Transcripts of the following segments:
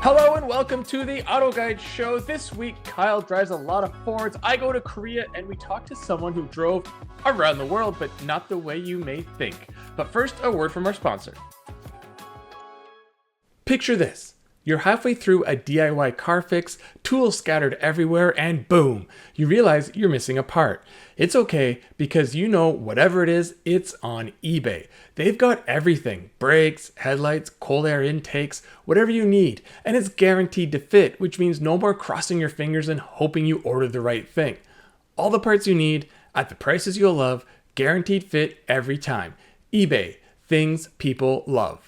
Hello and welcome to the Auto Guide Show. This week, Kyle drives a lot of Fords. I go to Korea and we talk to someone who drove around the world, but not the way you may think. But first, a word from our sponsor. Picture this. You're halfway through a DIY car fix, tools scattered everywhere, and boom, you realize you're missing a part. It's okay, because you know whatever it is, it's on eBay. They've got everything: brakes, headlights, cold air intakes, whatever you need, and it's guaranteed to fit, which means no more crossing your fingers and hoping you ordered the right thing. All the parts you need, at the prices you'll love, guaranteed fit every time. eBay, things people love.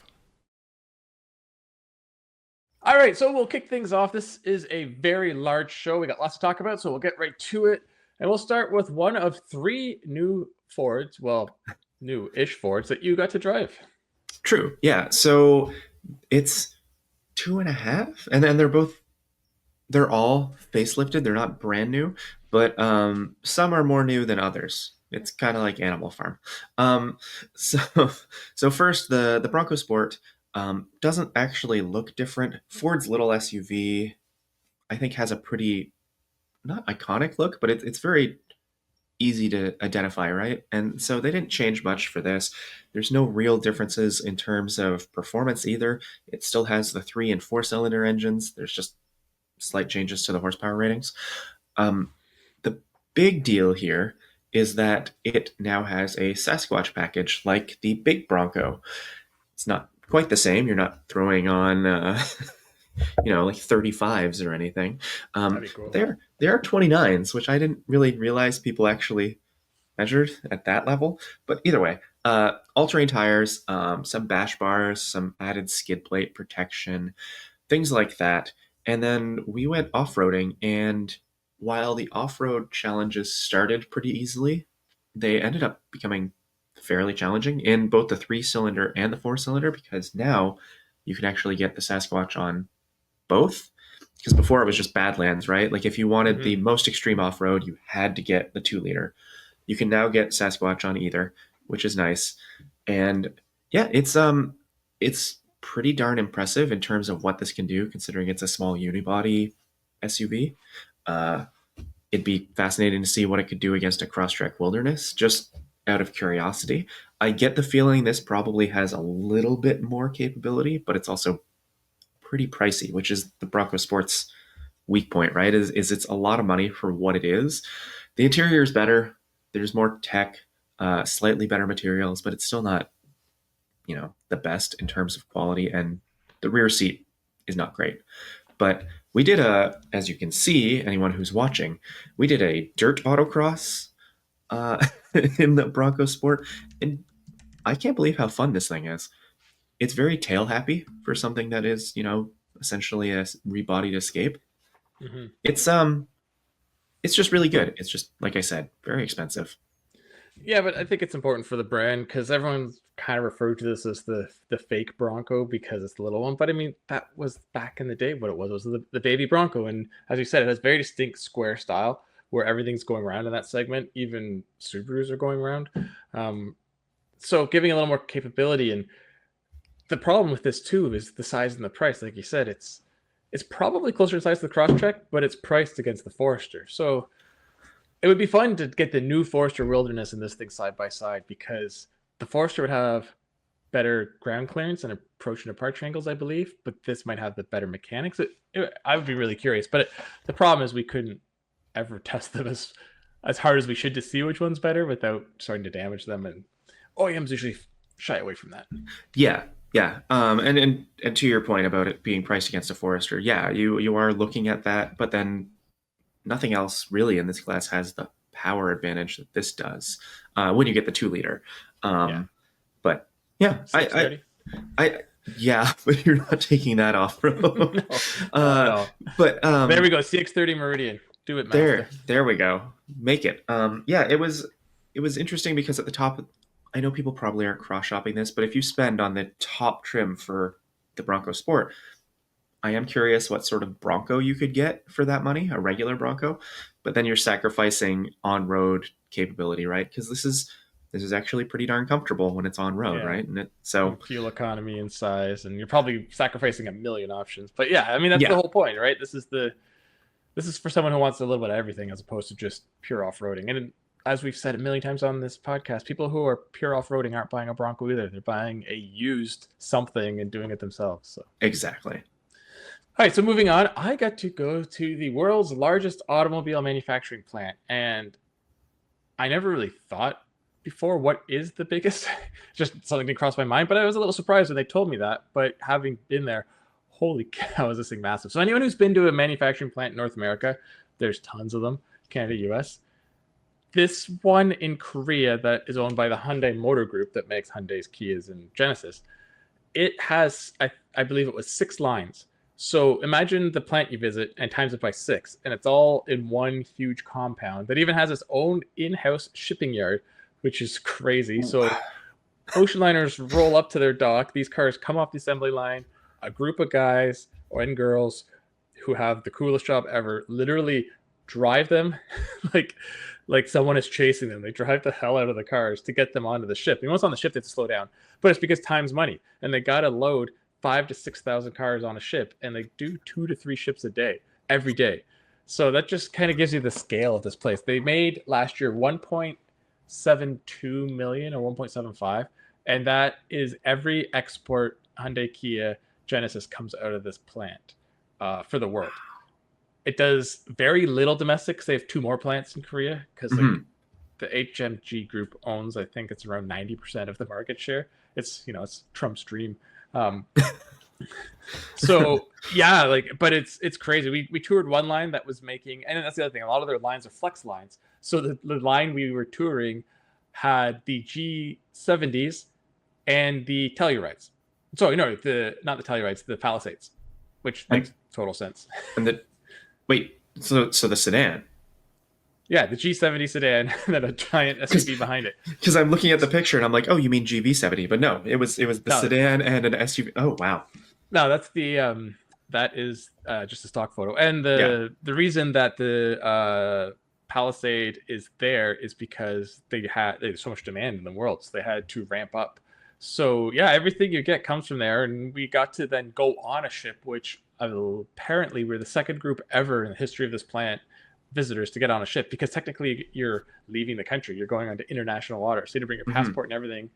All right, so we'll kick things off. This is a very large show. We got lots to talk about, so we'll get right to it. And we'll start with one of three new Fords, well, new-ish Fords that you got to drive. True, yeah. So it's 2.5, and then they're all facelifted. They're not brand new, but some are more new than others. It's kind of like Animal Farm. So first, the Bronco Sport doesn't actually look different. Ford's little SUV, I think, has a pretty, not iconic look, but it's very easy to identify, right? And so they didn't change much for this. There's no real differences in terms of performance either. It still has the 3 and 4 cylinder engines. There's just slight changes to the horsepower ratings. The big deal here is that it now has a Sasquatch package like the big Bronco. It's not quite the same. You're not throwing on like 35s or anything. That'd be cool. They are 29s, which I didn't really realize people actually measured at that level. But either way, all-terrain tires, some bash bars, some added skid plate protection, things like that. And then we went off-roading, and while the off-road challenges started pretty easily, they ended up becoming fairly challenging in both the 3-cylinder and the 4-cylinder, because now you can actually get the Sasquatch on both. Because before it was just Badlands, right? Like if you wanted the most extreme off-road, you had to get the 2-liter. You can now get Sasquatch on either, which is nice. And yeah, it's pretty darn impressive in terms of what this can do, considering it's a small unibody SUV. It'd be fascinating to see what it could do against a Crosstrek Wilderness, just out of curiosity. I get the feeling this probably has a little bit more capability, but it's also pretty pricey, which is the Bronco Sport's weak point, right? Is it's a lot of money for what it is. The interior is better. There's more tech, slightly better materials, but it's still not, the best in terms of quality. And the rear seat is not great. But we did as you can see, anyone who's watching, we did a dirt autocross in the Bronco Sport, and I can't believe how fun this thing is. It's very tail happy for something that is, essentially a rebodied Escape. Mm-hmm. It's just really good. It's just, like I said, very expensive. Yeah, but I think it's important for the brand because everyone's kind of referred to this as the fake Bronco because it's the little one. But I mean, that was back in the day. What it was the baby Bronco. And as you said, it has very distinct square style where everything's going around in that segment. Even Subarus are going around. So giving a little more capability. And the problem with this too is the size and the price. Like you said, it's probably closer in size to the Crosstrek, but it's priced against the Forester. So it would be fun to get the new Forester Wilderness and this thing side by side, because the Forester would have better ground clearance and approach and departure angles, I believe, but this might have the better mechanics. I would be really curious, but the problem is we couldn't ever test them as hard as we should to see which one's better without starting to damage them, and OEMs usually shy away from that. Yeah. And to your point about it being priced against a Forester, yeah, you are looking at that, but then nothing else really in this class has the power advantage that this does when you get the 2-liter. But yeah, yeah, but you're not taking that off road. No. But there we go, CX-30 Meridian. Do it, master. There we go. Make it. Yeah, it was interesting because at the top, I know people probably aren't cross-shopping this, but if you spend on the top trim for the Bronco Sport, I am curious what sort of Bronco you could get for that money, a regular Bronco, but then you're sacrificing on-road capability, right? Because this is this is actually pretty darn comfortable when it's on road, Yeah. right? And fuel economy and size, and you're probably sacrificing a million options. But yeah, I mean that's the yeah, whole point, right? This is for someone who wants a little bit of everything as opposed to just pure off-roading. And as we've said a million times on this podcast, people who are pure off-roading aren't buying a Bronco either. They're buying a used something and doing it themselves. So exactly. all right, so moving on, I got to go to the world's largest automobile manufacturing plant, and I never really thought before what is the biggest. Just something didn't cross my mind, but I was a little surprised when they told me that. But having been there, holy cow, is this thing massive. So anyone who's been to a manufacturing plant in North America, there's tons of them, Canada, US. This one in Korea that is owned by the Hyundai Motor Group that makes Hyundai's, Kias, and Genesis, it has, I believe it was 6 lines. So imagine the plant you visit and times it by 6, and it's all in one huge compound that even has its own in-house shipping yard, which is crazy. So ocean liners roll up to their dock. These cars come off the assembly line. A group of guys and girls who have the coolest job ever literally drive them like someone is chasing them. They drive the hell out of the cars to get them onto the ship. And once on the ship, they have to slow down. But it's because time's money, and they got to load 5,000 to 6,000 cars on a ship, and they do 2 to 3 ships a day, every day. So that just kind of gives you the scale of this place. They made last year 1.72 million or 1.75, and that is every export Hyundai, Kia, Genesis comes out of this plant for the world. It does very little domestic because they have 2 more plants in Korea because the HMG group owns, I think it's around 90% of the market share. It's, you know, it's Trump's dream. So yeah, but it's crazy. We toured one line that was making, and that's the other thing, a lot of their lines are flex lines. So the line we were touring had the G70s and the Tellurides. Sorry, no, not the Tellurides, the Palisades, which makes total sense. And so the sedan. Yeah, the G70 sedan, and then a giant SUV behind it. Because I'm looking at the picture and I'm like, oh, you mean GV70? But no, it was the sedan and an SUV. Oh wow. No, that's that is just a stock photo. And the reason that the Palisade is there is because there's so much demand in the world, so they had to ramp up. So yeah, everything you get comes from there, and we got to then go on a ship, which apparently we're the second group ever in the history of this plant visitors to get on a ship, because technically you're leaving the country, you're going onto international water, so you need to bring your passport and everything.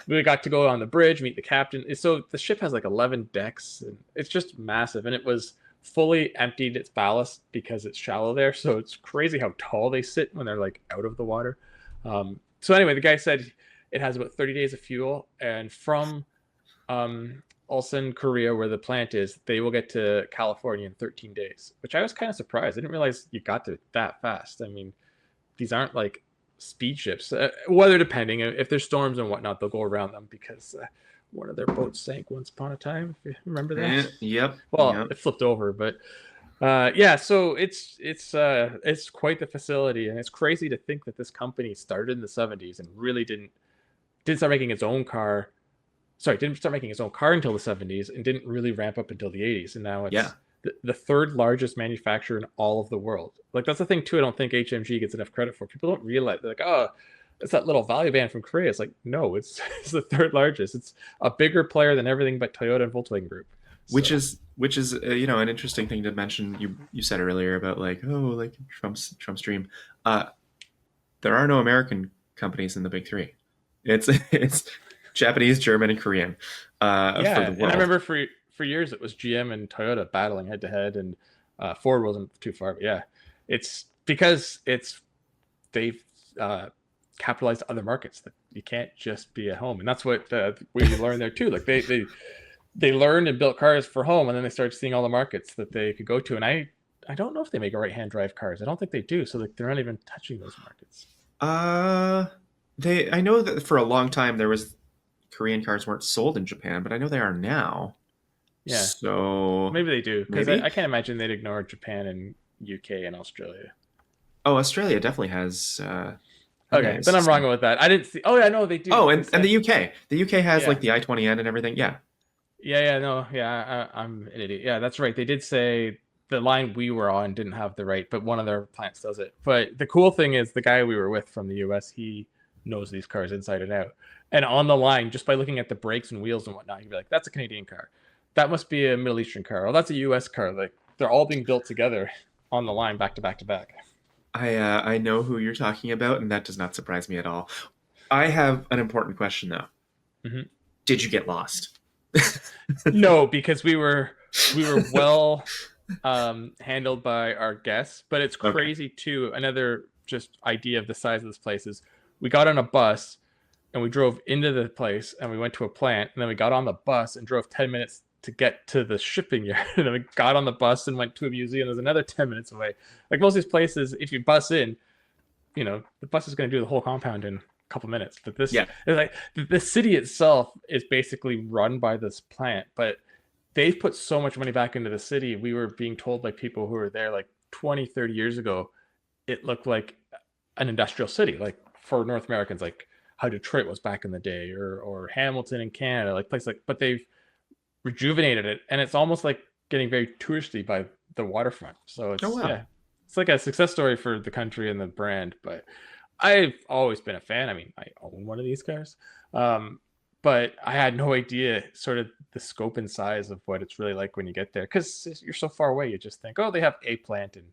We got to go on the bridge, meet the captain. So the ship has like 11 decks, and it's just massive, and it was fully emptied its ballast because it's shallow there, so it's crazy how tall they sit when they're like out of the water. So anyway, the guy said it has about 30 days of fuel, and from Ulsan, Korea, where the plant is, they will get to California in 13 days, which I was kind of surprised. I didn't realize you got there that fast. I mean, these aren't like speed ships. Weather depending, if there's storms and whatnot, they'll go around them, because one of their boats sank once upon a time, if you remember that. Yep. Well, it flipped over, but yeah, so it's quite the facility, and it's crazy to think that this company started in the 70s and really didn't start making its own car. Sorry, didn't start making its own car until the 70s, and didn't really ramp up until the 80s. And now it's the third largest manufacturer in all of the world. Like, that's the thing too, I don't think HMG gets enough credit for. People don't realize, they're like, oh, it's that little value band from Korea. It's like, no, it's the third largest. It's a bigger player than everything but Toyota and Volkswagen Group. So. Which is you know, an interesting thing to mention. You said earlier about like, oh, like Trump's dream. There are no American companies in the big three. It's Japanese, German, and Korean. For the world. And I remember for years it was GM and Toyota battling head to head, and Ford wasn't too far. But yeah, it's because they've capitalized other markets that you can't just be at home, and that's what we learned there too. Like they learned and built cars for home, and then they started seeing all the markets that they could go to. And I don't know if they make right-hand drive cars. I don't think they do. So like they're not even touching those markets. I know that for a long time there was Korean cars weren't sold in Japan, but I know they are now. Yeah. So maybe they do, because I can't imagine they'd ignore Japan and UK and Australia. Oh, Australia definitely has. Okay, then I'm wrong with that. I didn't see. Oh yeah, no, they do. Oh, and the UK. The UK has like the i20N and everything. Yeah. I'm an idiot. Yeah, that's right. They did say the line we were on didn't have the right, but one of their plants does it. But the cool thing is, the guy we were with from the US, he knows these cars inside and out. And on the line, just by looking at the brakes and wheels and whatnot, you'd be like, that's a Canadian car. That must be a Middle Eastern car. Oh, that's a US car. Like, they're all being built together on the line, back to back to back. I know who you're talking about, and that does not surprise me at all. I have an important question though. Mm-hmm. Did you get lost? No, because we were well handled by our guests, but it's Okay. crazy too. Another just idea of the size of this place is we got on a bus and we drove into the place and we went to a plant, and then we got on the bus and drove 10 minutes to get to the shipping yard. And then we got on the bus and went to a museum. There's another 10 minutes away. Like most of these places, if you bus in, the bus is going to do the whole compound in a couple minutes. But this Yeah. is like the city itself is basically run by this plant, but they've put so much money back into the city. We were being told by people who were there like 20, 30 years ago, it looked like an industrial city, like for North Americans, like how Detroit was back in the day, or Hamilton in Canada, like places like, but they've rejuvenated it, and it's almost like getting very touristy by the waterfront. So Oh it's, wow. yeah, it's like a success story for the country and the brand. But I've always been a fan. I mean, I own one of these cars, but I had no idea sort of the scope and size of what it's really like when you get there, because you're so far away. You just think, oh, they have a plant in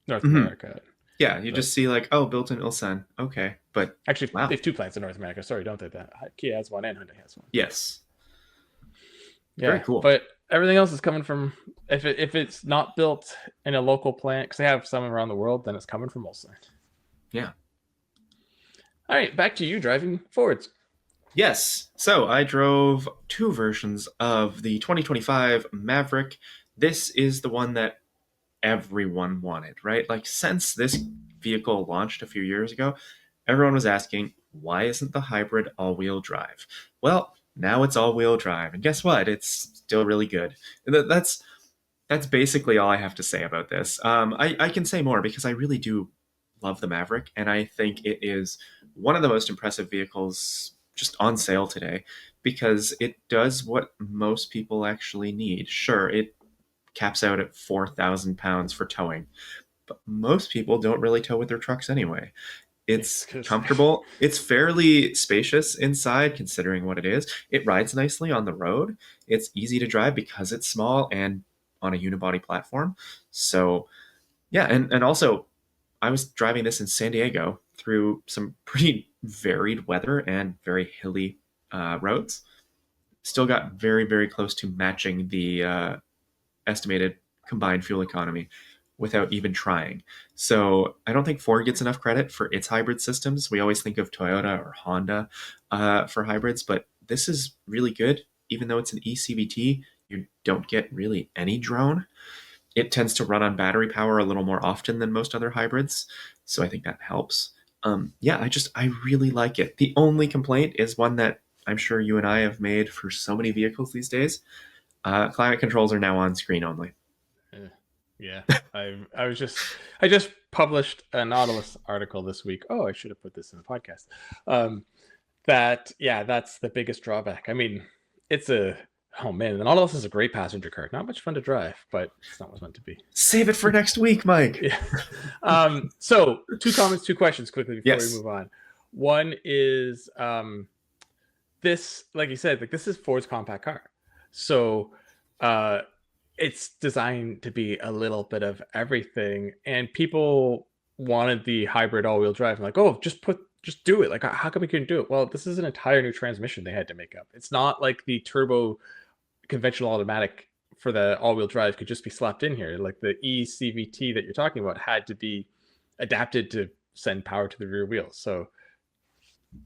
North Mhm. America. Yeah, you But just see like, oh, built in Ulsan. Okay, but actually, they wow. have two plants in North America. Sorry, don't they? That Kia has one and Hyundai has one. Yes. Very Yeah, cool. but everything else is coming from, if it's not built in a local plant, because they have some around the world, then it's coming from Ulsan. Yeah. All right, back to you driving forwards. Yes. So I drove two versions of the 2025 Maverick. This is the one that everyone wanted, right? Like, since this vehicle launched a few years ago, everyone was asking, why isn't the hybrid all-wheel drive? Well, now it's all-wheel drive, and guess what? It's still really good. That's basically all I have to say about this. I can say more because I really do love the Maverick, and I think it is one of the most impressive vehicles just on sale today because it does what most people actually need. Sure, it caps out at 4,000 pounds for towing, but most people don't really tow with their trucks anyway. It's Because comfortable. It's fairly spacious inside, considering what it is. It rides nicely on the road. It's easy to drive because it's small and on a unibody platform. So, yeah, and also, I was driving this in San Diego through some pretty varied weather and very hilly roads. Still got very, very close to matching the estimated combined fuel economy without even trying. So I don't think Ford gets enough credit for its hybrid systems. We always think of Toyota or Honda for hybrids, but this is really good. Even though it's an eCVT, you don't get really any drone. It tends to run on battery power a little more often than most other hybrids, so I think that helps. Yeah, I really like it. The only complaint is one that I'm sure you and I have made for so many vehicles these days. Climate controls are now on screen only. yeah, I just published a Nautilus article this week. Oh, I should have put this in the podcast. That, yeah, that's the biggest drawback. I mean, it's a oh man, the Nautilus is a great passenger car. Not much fun to drive, but it's not what's meant to be. Save it for next week, Mike. Yeah. So two comments, two questions quickly before we Yes. move on. One is this, like you said, like this is Ford's compact car. So uh it's designed to be a little bit of everything. And people wanted the hybrid all-wheel drive. I'm like, oh, just do it. Like, how come we couldn't do it? Well, this is an entire new transmission they had to make up. It's not like the turbo conventional automatic for the all-wheel drive could just be slapped in here. Like the eCVT that you're talking about had to be adapted to send power to the rear wheels. So,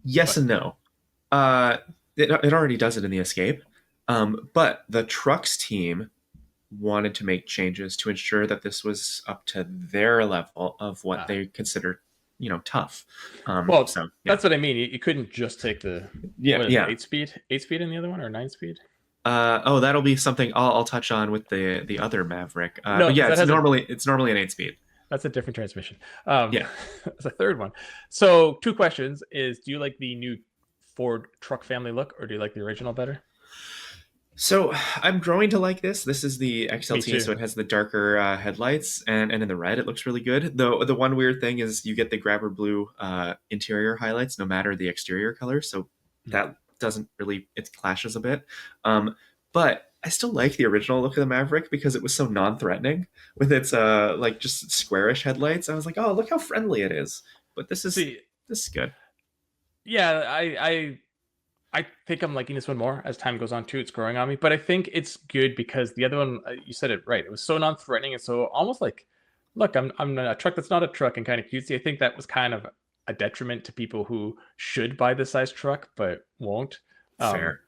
Yes but and no. It already does it in the Escape, but the trucks team wanted to make changes to ensure that this was up to their level of what uh, they consider, tough. well, So yeah, that's what I mean. You couldn't just take the, yeah, what is it, yeah. eight speed in the other one, or 9 speed? Oh, that'll be something I'll touch on with the other Maverick. No, But because yeah, that it's has a normally an 8 speed. that's a different transmission. Yeah. That's a third one. So two questions is, do you like the new Ford truck family look, or do you like the original better? So I'm growing to like this. This is the Me XLT, too. so it has the darker headlights, and in the red it looks really good. Though the one weird thing is you get the grabber blue interior highlights, no matter the exterior color. So Mhm. that doesn't really, it clashes a bit. Um, but I still like the original look of the Maverick because it was so non-threatening with its like just squarish headlights. I was like, oh, look how friendly it is. But See, this is good. yeah, I think I'm liking this one more as time goes on too. It's growing on me, but I think it's good because the other one, you said it right. It was so non-threatening and so almost like, look, I'm a truck that's not a truck and kind of cutesy. I think that was kind of a detriment to people who should buy this size truck but won't. Um, Fair.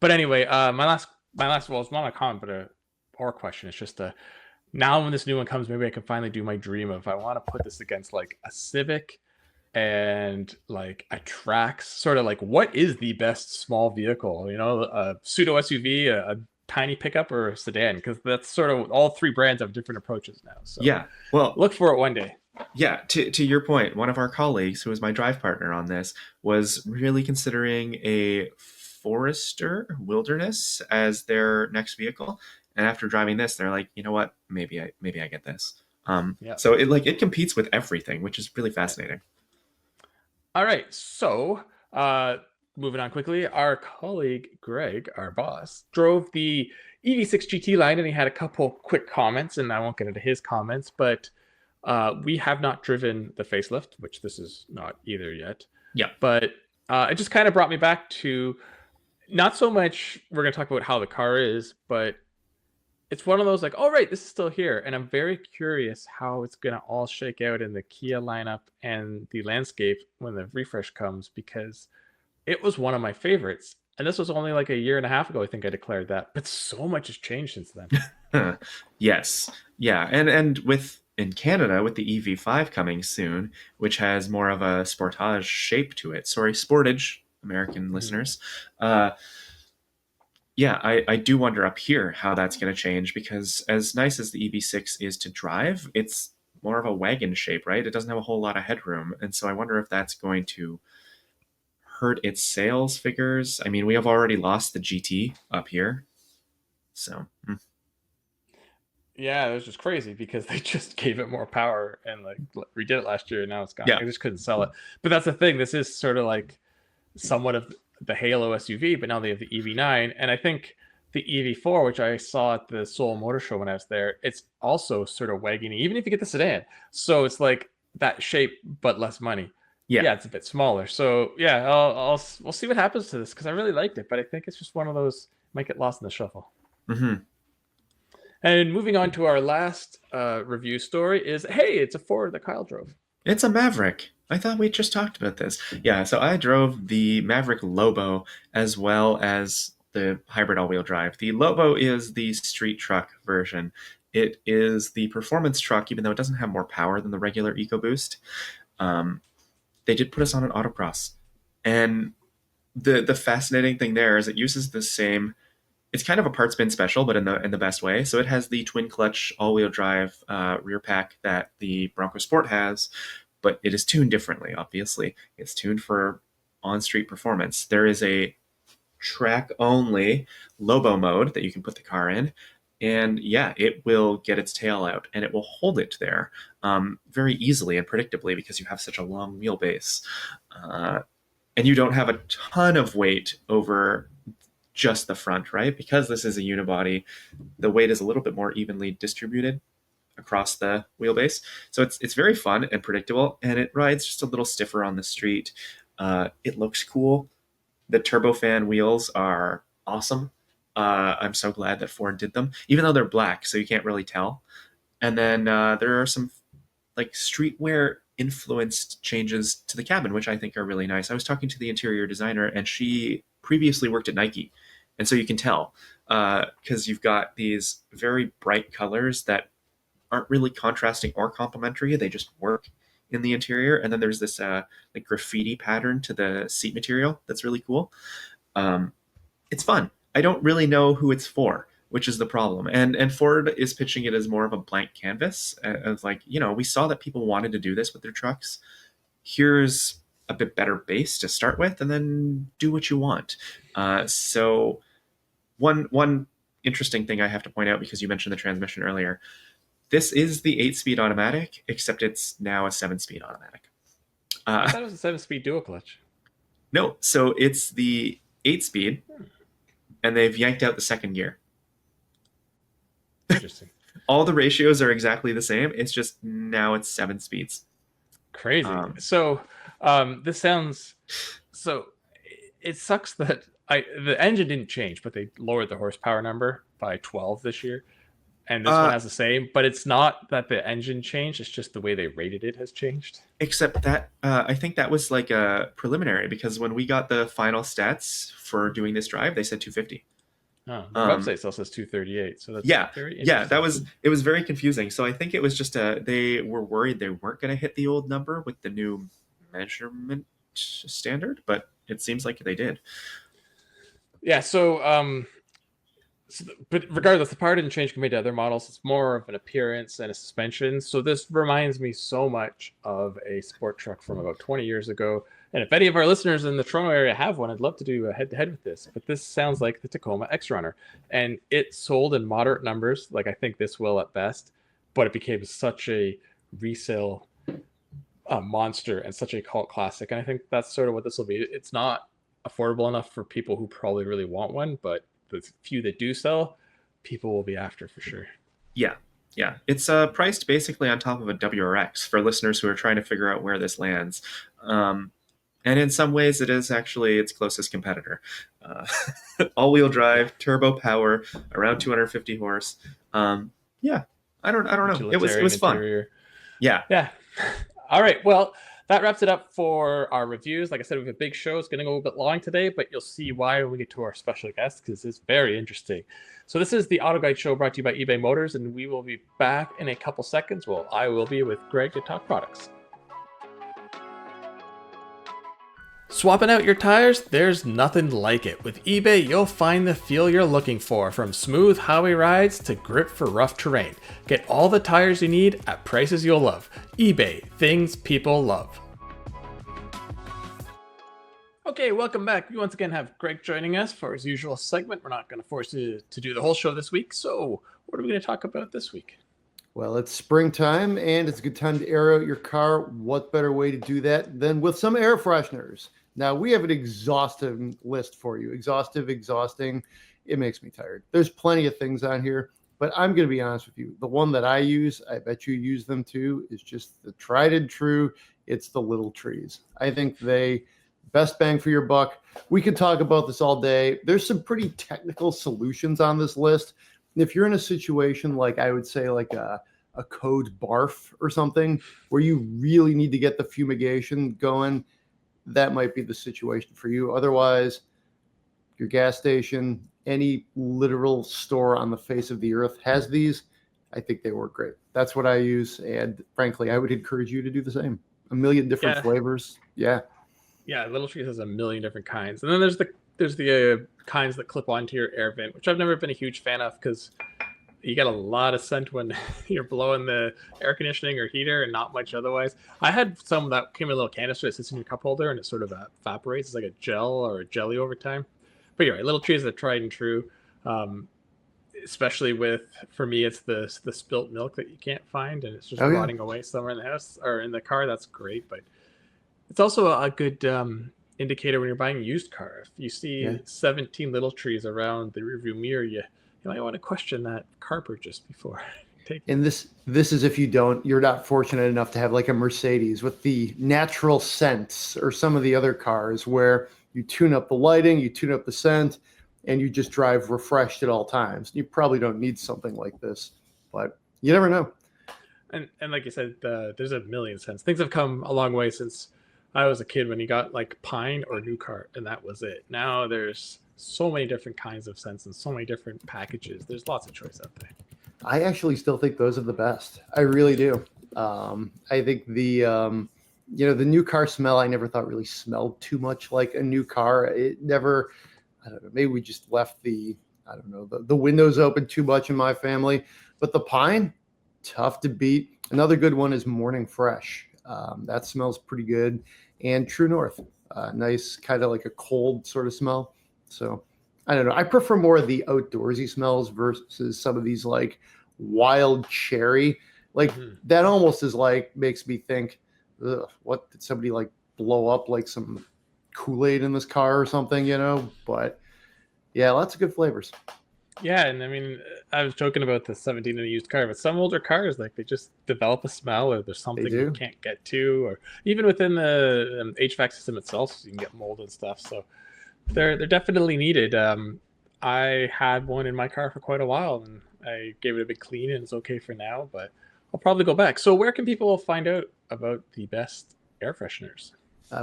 but anyway, my last well, it's not a comment, but a or question. It's just a now when this new one comes, maybe I can finally do my dream of I want to put this against like a Civic and like a Trax, sort of like what is the best small vehicle? A pseudo SUV, a tiny pickup, or a sedan? Because that's sort of all three brands have different approaches now. So Yeah. Well, look for it one day. yeah, to your point, one of our colleagues who was my drive partner on this was really considering a Forester Wilderness as their next vehicle. And after driving this, they're like, you know what? Maybe I get this. Yeah. So it competes with everything, which is really Yeah. fascinating. All right. So moving on quickly, our colleague Greg, our boss, drove the EV6 GT line, and he had a couple quick comments, and I won't get into his comments, but we have not driven the facelift, which this is not either yet. Yeah. But it just kind of brought me back to not so much we're going to talk about how the car is, but it's one of those like, oh, right, this is still here. And I'm very curious how it's going to all shake out in the Kia lineup and the landscape when the refresh comes, because it was one of my favorites. And this was only like a year and a half ago, I think I declared that. But so much has changed since then. Yes. Yeah. And with in Canada with the EV5 coming soon, which has more of a sportage shape to it. Sorry, sportage, American Mhm. listeners. Uh, yeah, I do wonder up here how that's going to change because as nice as the EV6 is to drive, it's more of a wagon shape, right? It doesn't have a whole lot of headroom. And so I wonder if that's going to hurt its sales figures. I mean, we have already lost the GT up here. So, Yeah, it was just crazy because they just gave it more power and like redid it last year, and now it's gone. yeah. I just couldn't sell it. But that's the thing. This is sort of like somewhat of the Halo SUV, but now they have the EV9, and I think the EV4, which I saw at the Seoul Motor Show when I was there, it's also sort of wagony, even if you get the sedan. So it's like that shape, but less money. Yeah. Yeah, it's a bit smaller. So yeah, we'll see what happens to this because I really liked it, but I think it's just one of those might get lost in the shuffle. Hmm. And moving on to our last review story is, hey, it's a Ford that Kyle drove. It's a Maverick. I thought we just talked about this. Yeah, so I drove the Maverick Lobo as well as the hybrid all wheel drive. The Lobo is the street truck version. It is the performance truck, even though it doesn't have more power than the regular EcoBoost. Um, they did put us on an autocross. And the fascinating thing there is it uses the same, it's kind of a parts bin special, but in the best way. So it has the twin clutch all wheel drive rear pack that the Bronco Sport has, but it is tuned differently. Obviously, it's tuned for on street performance. There is a track only Lobo mode that you can put the car in. And yeah, it will get its tail out and it will hold it there very easily and predictably because you have such a long wheelbase. Uh, and you don't have a ton of weight over just the front, right? Because this is a unibody, the weight is a little bit more evenly distributed across the wheelbase. So it's very fun and predictable, and it rides just a little stiffer on the street. It looks cool. The turbofan wheels are awesome. I'm so glad that Ford did them, even though they're black, so you can't really tell. And then there are some like streetwear influenced changes to the cabin, which I think are really nice. I was talking to the interior designer, and she previously worked at Nike, and so you can tell because you've got these very bright colors that aren't really contrasting or complementary. They just work in the interior, and then there's this like graffiti pattern to the seat material that's really cool. Um, it's fun. I don't really know who it's for, which is the problem. And Ford is pitching it as more of a blank canvas of like, you know, we saw that people wanted to do this with their trucks. Here's a bit better base to start with, and then do what you want. So One interesting thing I have to point out, because you mentioned the transmission earlier, this is the 8-speed automatic, except it's now a 7-speed automatic. I Uh, thought it was a 7-speed dual clutch. no, so it's the 8-speed, Hmm, and they've yanked out the second gear. interesting. All the ratios are exactly the same. It's just now it's 7 speeds. Crazy. Um, So, this sounds so. It sucks that the engine didn't change, but they lowered the horsepower number by 12 this year, and this one uh, has the same. But it's not that the engine changed; it's just the way they rated it has changed. except that I think that was like a preliminary, because when we got the final stats for doing this drive, they said 250. Oh, their Um, website still says 238, so that's yeah, very yeah, that interesting. was it was very confusing. So I think it was just they were worried they weren't going to hit the old number with the new measurement standard, but it seems like they did. Yeah. But regardless, the power didn't change compared to other models. It's more of an appearance and a suspension. So this reminds me so much of a sport truck from about 20 years ago. And if any of our listeners in the Toronto area have one, I'd love to do a head-to-head with this. But this sounds like the Tacoma X Runner, and it sold in moderate numbers, like I think this will at best. But it became such a resale monster and such a cult classic. And I think that's sort of what this will be. It's not affordable enough for people who probably really want one, but the few that do sell, people will be after for sure. Yeah, yeah, it's priced basically on top of a WRX for listeners who are trying to figure out where this lands. Um, and in some ways, it is actually its closest competitor. Uh, all-wheel drive, turbo power, around 250 horse. Yeah, I don't know. It Utilitarian was fun. interior. Yeah, Yeah. All right. Well, that wraps it up for our reviews. Like I said, we have a big show. It's going to go a bit long today, but you'll see why when we get to our special guest, because it's very interesting. So this is the Auto Guide Show brought to you by eBay Motors, and we will be back in a couple seconds. Well, I will be with Greg to talk products. Swapping out your tires? There's nothing like it. With eBay, you'll find the feel you're looking for, from smooth highway rides to grip for rough terrain. Get all the tires you need at prices you'll love. eBay, things people love. Okay, welcome back. We once again have Greg joining us for his usual segment. We're not going to force you to do the whole show this week, so what are we going to talk about this week? Well, it's springtime and it's a good time to air out your car. What better way to do that than with some air fresheners? Now, we have an exhaustive list for you. Exhausting. It makes me tired. There's plenty of things on here, but I'm going to be honest with you. The one that I use, I bet you use them too, is just the tried and true. It's the little trees. I think they best bang for your buck. We could talk about this all day. There's some pretty technical solutions on this list. If you're in a situation like, I would say, like a code barf or something where you really need to get the fumigation going, that might be the situation for you. Otherwise, your gas station, any literal store on the face of the earth has these. I think they work great. That's what I use. And frankly, I would encourage you to do the same. A million different flavors. Yeah. Yeah, Little Trees has a million different kinds. And then there's the kinds that clip onto your air vent, which I've never been a huge fan of because you get a lot of scent when you're blowing the air conditioning or heater and not much otherwise. I had some that came in a little canister that sits in your cup holder and it sort of evaporates. It's like a gel or a jelly over time. But anyway, Little Trees are tried and true. Especially for me, it's the spilt milk that you can't find and it's just rotting away somewhere in the house or in the car. That's great, but it's also a good indicator when you're buying a used car. If you see 17 Little Trees around the rearview mirror, you might want to question that car purchase before taking. And this is if you're not fortunate enough to have like a Mercedes with the natural scents or some of the other cars where you tune up the lighting, you tune up the scent, and you just drive refreshed at all times. You probably don't need something like this, but you never know. And like you said, there's a million scents. Things have come a long way since I was a kid when you got like Pine or New Car, and that was it. Now there's so many different kinds of scents and so many different packages. There's lots of choice out there. I actually still think those are the best. I really do. I think the new car smell, I never thought really smelled too much like a new car. It never, I don't know, maybe we just left the windows open too much in my family. But the Pine, tough to beat. Another good one is Morning Fresh. That smells pretty good. And True North, nice kind of like a cold sort of smell. So I don't know. I prefer more of the outdoorsy smells versus some of these like wild cherry. Like that almost is like makes me think, ugh, what did somebody like blow up like some Kool-Aid in this car or something, you know? But yeah, lots of good flavors. Yeah, and I mean, I was joking about the 17 in a used car, but some older cars, like they just develop a smell, or there's something you can't get to, or even within the HVAC system itself, you can get mold and stuff. So they're definitely needed. I had one in my car for quite a while, and I gave it a big clean, and it's okay for now. But I'll probably go back. So where can people find out about the best air fresheners?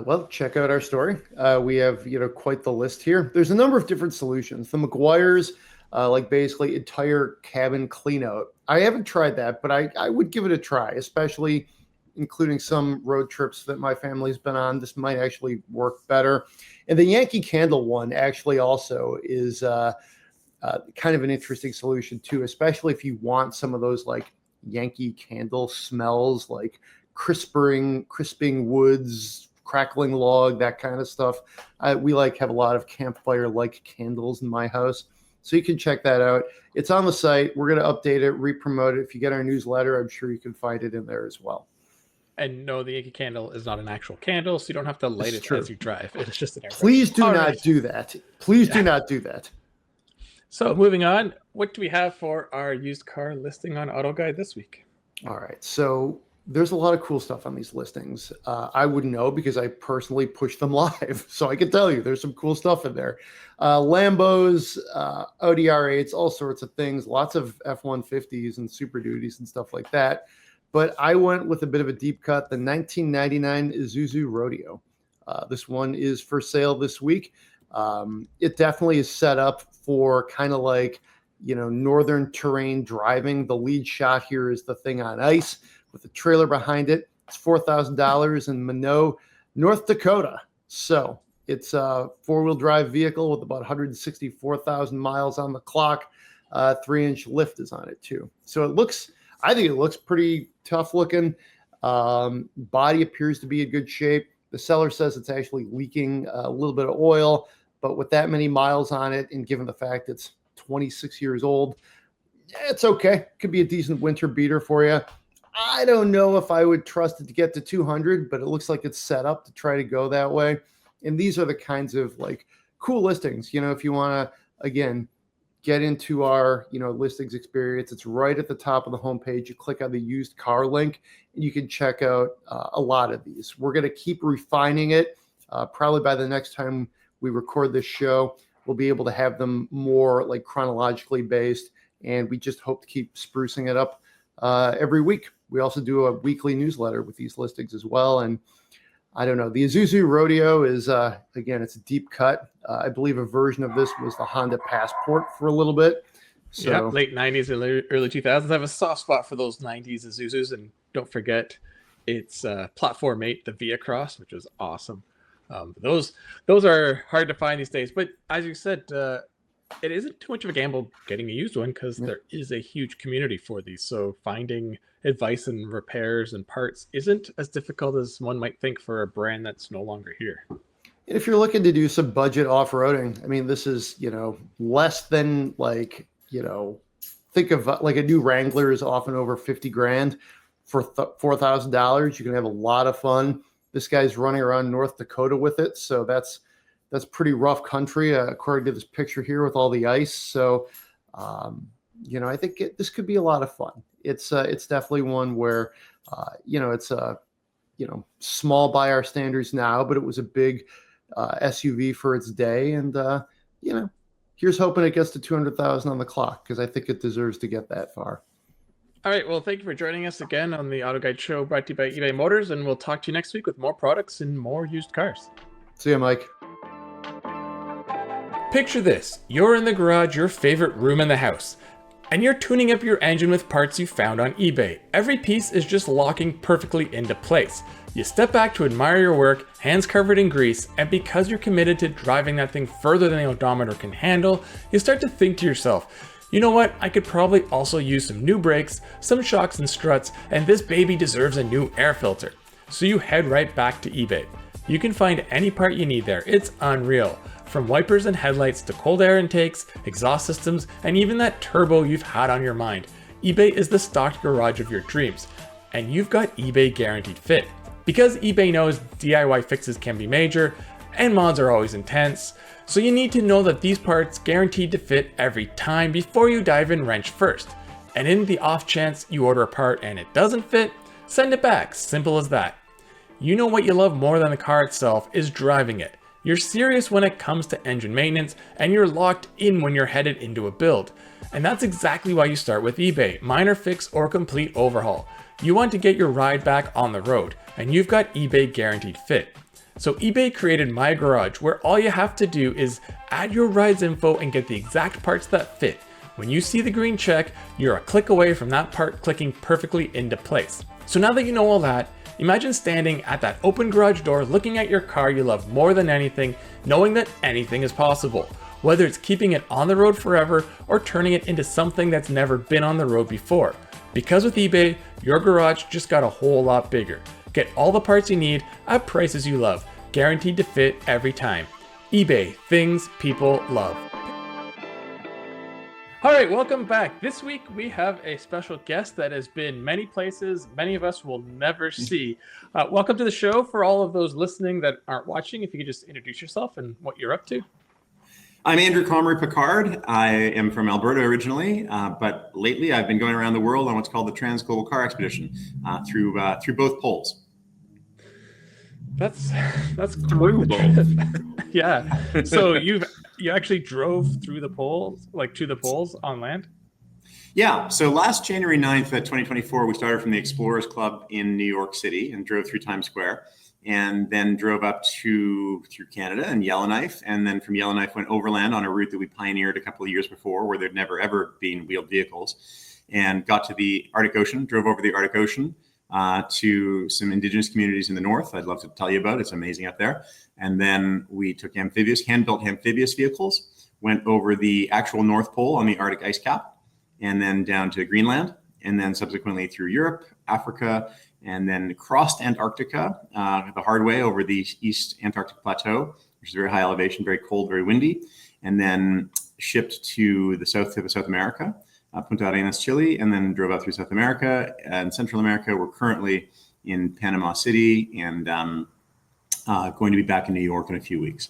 Well, check out our story. We have quite the list here. There's a number of different solutions. The McGuire's. Like basically entire cabin clean out. I haven't tried that, but I would give it a try, especially including some road trips that my family's been on. This might actually work better. And the Yankee Candle one actually also is kind of an interesting solution too, especially if you want some of those like Yankee Candle smells, like crisping woods, crackling log, that kind of stuff. We have a lot of campfire-like candles in my house. So you can check that out. It's on the site. We're going to update it, re-promote it. If you get our newsletter, I'm sure you can find it in there as well. And no, the Yankee Candle is not an actual candle, so you don't have to light it as you drive. It's just an air. Please do not do that. Please do not do that. So moving on, what do we have for our used car listing on AutoGuide this week? All right. So there's a lot of cool stuff on these listings. I wouldn't know because I personally push them live. So I can tell you there's some cool stuff in there. Lambos, Audi R8s, all sorts of things, lots of F-150s and Super Duties and stuff like that. But I went with a bit of a deep cut, the 1999 Isuzu Rodeo. This one is for sale this week. It definitely is set up for kind of like, northern terrain driving. The lead shot here is the thing on ice with a trailer behind it. It's $4,000 in Minot, North Dakota. So it's a four-wheel drive vehicle with about 164,000 miles on the clock. 3-inch lift is on it too. So I think it looks pretty tough looking. Body appears to be in good shape. The seller says it's actually leaking a little bit of oil, but with that many miles on it, and given the fact it's 26 years old, it's okay. Could be a decent winter beater for you. I don't know if I would trust it to get to 200, but it looks like it's set up to try to go that way. And these are the kinds of like cool listings, if you want to, again, get into our, listings experience, it's right at the top of the homepage. You click on the used car link and you can check out a lot of these. We're going to keep refining it. Probably by the next time we record this show, we'll be able to have them more like chronologically based. And we just hope to keep sprucing it up every week. We also do a weekly newsletter with these listings as well. And I don't know, the Isuzu Rodeo is, again, it's a deep cut. I believe a version of this was the Honda Passport for a little bit. So yeah, late 90s and early 2000s. I have a soft spot for those 90s Isuzus. And don't forget, it's Platform 8, the Via Cross, which is awesome. Those are hard to find these days. But as you said, it isn't too much of a gamble getting a used one because there is a huge community for these. So finding advice and repairs and parts isn't as difficult as one might think for a brand that's no longer here. If you're looking to do some budget off-roading, I mean, this is, less than like, think of like a new Wrangler is often over 50 grand for $4,000. You can have a lot of fun. This guy's running around North Dakota with it. So that's pretty rough country, according to this picture here with all the ice. So, I think this could be a lot of fun. It's definitely one where, it's small by our standards now, but it was a big SUV for its day. And, here's hoping it gets to 200,000 on the clock because I think it deserves to get that far. All right. Well, thank you for joining us again on the Auto Guide Show brought to you by eBay Motors. And we'll talk to you next week with more products and more used cars. See you, Mike. Picture this. You're in the garage, your favorite room in the house, and you're tuning up your engine with parts you found on eBay. Every piece is just locking perfectly into place. You step back to admire your work, hands covered in grease, and because you're committed to driving that thing further than the odometer can handle, you start to think to yourself, you know what, I could probably also use some new brakes, some shocks and struts, and this baby deserves a new air filter. So you head right back to eBay. You can find any part you need there. It's unreal. From wipers and headlights to cold air intakes, exhaust systems, and even that turbo you've had on your mind, eBay is the stocked garage of your dreams. And you've got eBay Guaranteed Fit. Because eBay knows DIY fixes can be major, and mods are always intense, so you need to know that these parts guaranteed to fit every time before you dive in wrench first. And in the off chance you order a part and it doesn't fit, send it back, simple as that. You know what you love more than the car itself is driving it. You're serious when it comes to engine maintenance, and you're locked in when you're headed into a build. And that's exactly why you start with eBay, minor fix or complete overhaul. You want to get your ride back on the road, and you've got eBay Guaranteed Fit. So eBay created My Garage, where all you have to do is add your ride's info and get the exact parts that fit. When you see the green check, you're a click away from that part clicking perfectly into place. So now that you know all that, imagine standing at that open garage door looking at your car you love more than anything, knowing that anything is possible. Whether it's keeping it on the road forever or turning it into something that's never been on the road before. Because with eBay, your garage just got a whole lot bigger. Get all the parts you need at prices you love, guaranteed to fit every time. eBay, things people love. All right, welcome back. This week we have a special guest that has been many places many of us will never see. Welcome to the show. For all of those listening that aren't watching, if you could just introduce yourself and what you're up to. I'm Andrew Comrie-Picard. I am from Alberta originally, but lately I've been going around the world on what's called the Trans-Global Car Expedition through both poles. That's quite the trip. Yeah. So you actually drove through the poles, like to the poles on land? Yeah. So last January 9th, 2024, we started from the Explorers Club in New York City and drove through Times Square, and then drove up through Canada and Yellowknife, and then from Yellowknife went overland on a route that we pioneered a couple of years before, where there'd never ever been wheeled vehicles, and got to the Arctic Ocean, drove over the Arctic Ocean to some indigenous communities in the north. I'd love to tell you about. It's amazing up there. And then we took hand-built amphibious vehicles, went over the actual North Pole on the Arctic ice cap, and then down to Greenland, and then subsequently through Europe, Africa, and then crossed Antarctica the hard way over the East Antarctic Plateau, which is very high elevation, very cold, very windy, and then shipped to the south tip of South America, Punta Arenas, Chile, and then drove out through South America and Central America. We're currently in Panama City and going to be back in New York in a few weeks.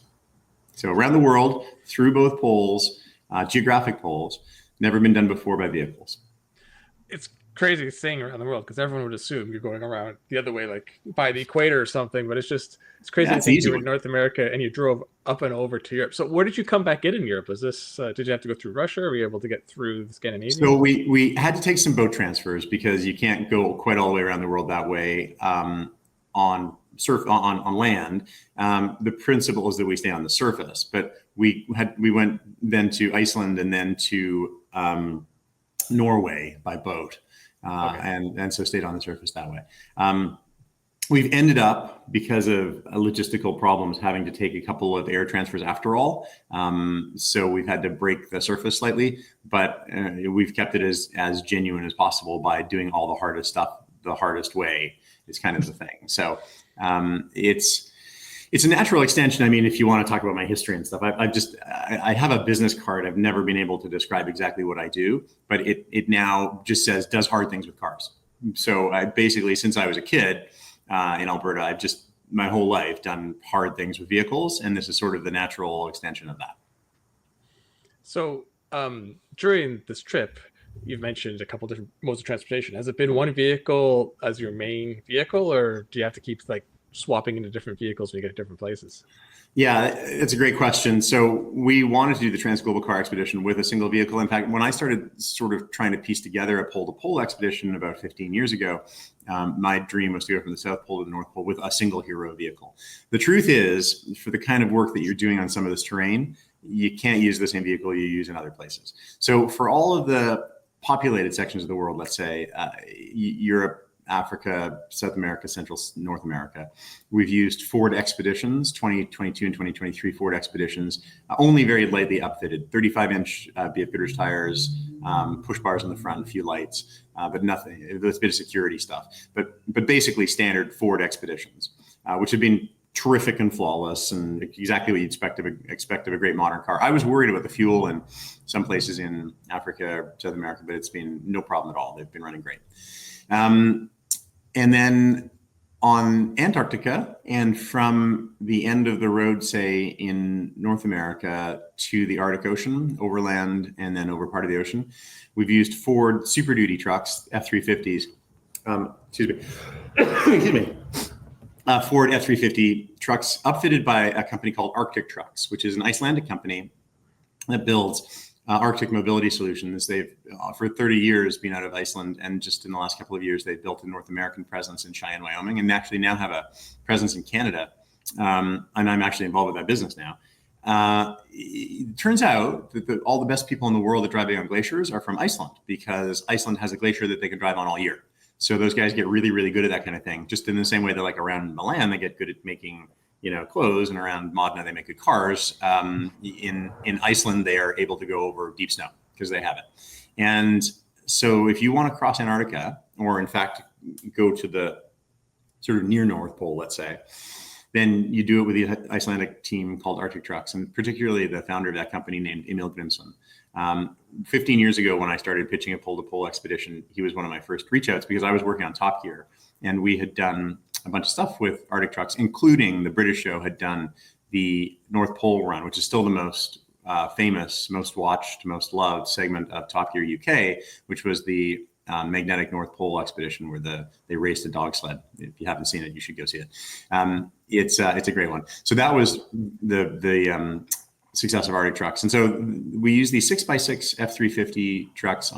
So around the world, through both poles, geographic poles, never been done before by vehicles. It's crazy saying around the world because everyone would assume you're going around the other way, like by the equator or something, but it's crazy to think you were in North America and you drove up and over to Europe. So where did you come back in Europe? Was this, did you have to go through Russia, or were you able to get through Scandinavia? So we had to take some boat transfers because you can't go quite all the way around the world that way on land. The principle is that we stay on the surface, but we went then to Iceland and then to Norway by boat. Okay. And so stayed on the surface that way. We've ended up, because of logistical problems, having to take a couple of air transfers after all. So we've had to break the surface slightly, but we've kept it as genuine as possible by doing all the hardest stuff the hardest way is kind of the thing. So it's a natural extension. I mean, if you want to talk about my history and stuff, I have a business card. I've never been able to describe exactly what I do, but it now just says does hard things with cars. So I basically, since I was a kid in Alberta, I've just my whole life done hard things with vehicles, and this is sort of the natural extension of that. So during this trip, you've mentioned a couple different modes of transportation. Has it been one vehicle as your main vehicle, or do you have to keep like swapping into different vehicles when you get to different places? Yeah, it's a great question. So we wanted to do the Trans-Global Car Expedition with a single vehicle. In fact, when I started sort of trying to piece together a pole-to-pole expedition about 15 years ago, my dream was to go from the South Pole to the North Pole with a single hero vehicle. The truth is, for the kind of work that you're doing on some of this terrain, you can't use the same vehicle you use in other places. So for all of the populated sections of the world, let's say Europe, Africa, South America, Central North America, we've used Ford Expeditions, 2022 and 2023 Ford Expeditions, only very lightly upfitted, 35-inch BF Goodrich tires, push bars on the front, a few lights, but nothing, there's a bit of security stuff, but basically standard Ford Expeditions, which have been terrific and flawless and exactly what you'd expect of a great modern car. I was worried about the fuel in some places in Africa, South America, but it's been no problem at all. They've been running great. And then on Antarctica, and from the end of the road, say in North America to the Arctic Ocean, overland, and then over part of the ocean, we've used Ford Super Duty trucks, F-350s. Excuse me. Excuse me. Ford F-350 trucks upfitted by a company called Arctic Trucks, which is an Icelandic company that builds Arctic mobility solutions. They've, for 30 years, been out of Iceland, and just in the last couple of years, they've built a North American presence in Cheyenne, Wyoming, and actually now have a presence in Canada. And I'm actually involved with that business now. It turns out that all the best people in the world that drive on glaciers are from Iceland, because Iceland has a glacier that they can drive on all year. So those guys get really, really good at that kind of thing. Just in the same way that, like, around Milan, they get good at making, clothes, and around Modena, they make good cars. In Iceland, they are able to go over deep snow because they have it. And so if you want to cross Antarctica, or in fact, go to the sort of near North Pole, let's say, then you do it with the Icelandic team called Arctic Trucks, and particularly the founder of that company named Emil Grimsson. 15 years ago, when I started pitching a pole-to-pole expedition, he was one of my first reach outs, because I was working on Top Gear, and we had done a bunch of stuff with Arctic Trucks, including the British show had done the North Pole Run, which is still the most famous, most watched, most loved segment of Top Gear UK, which was the magnetic North Pole expedition, where they raced a dog sled. If you haven't seen it, you should go see it. It's a great one. So that was the success of Arctic Trucks. And so we use these 6x6 F-350 trucks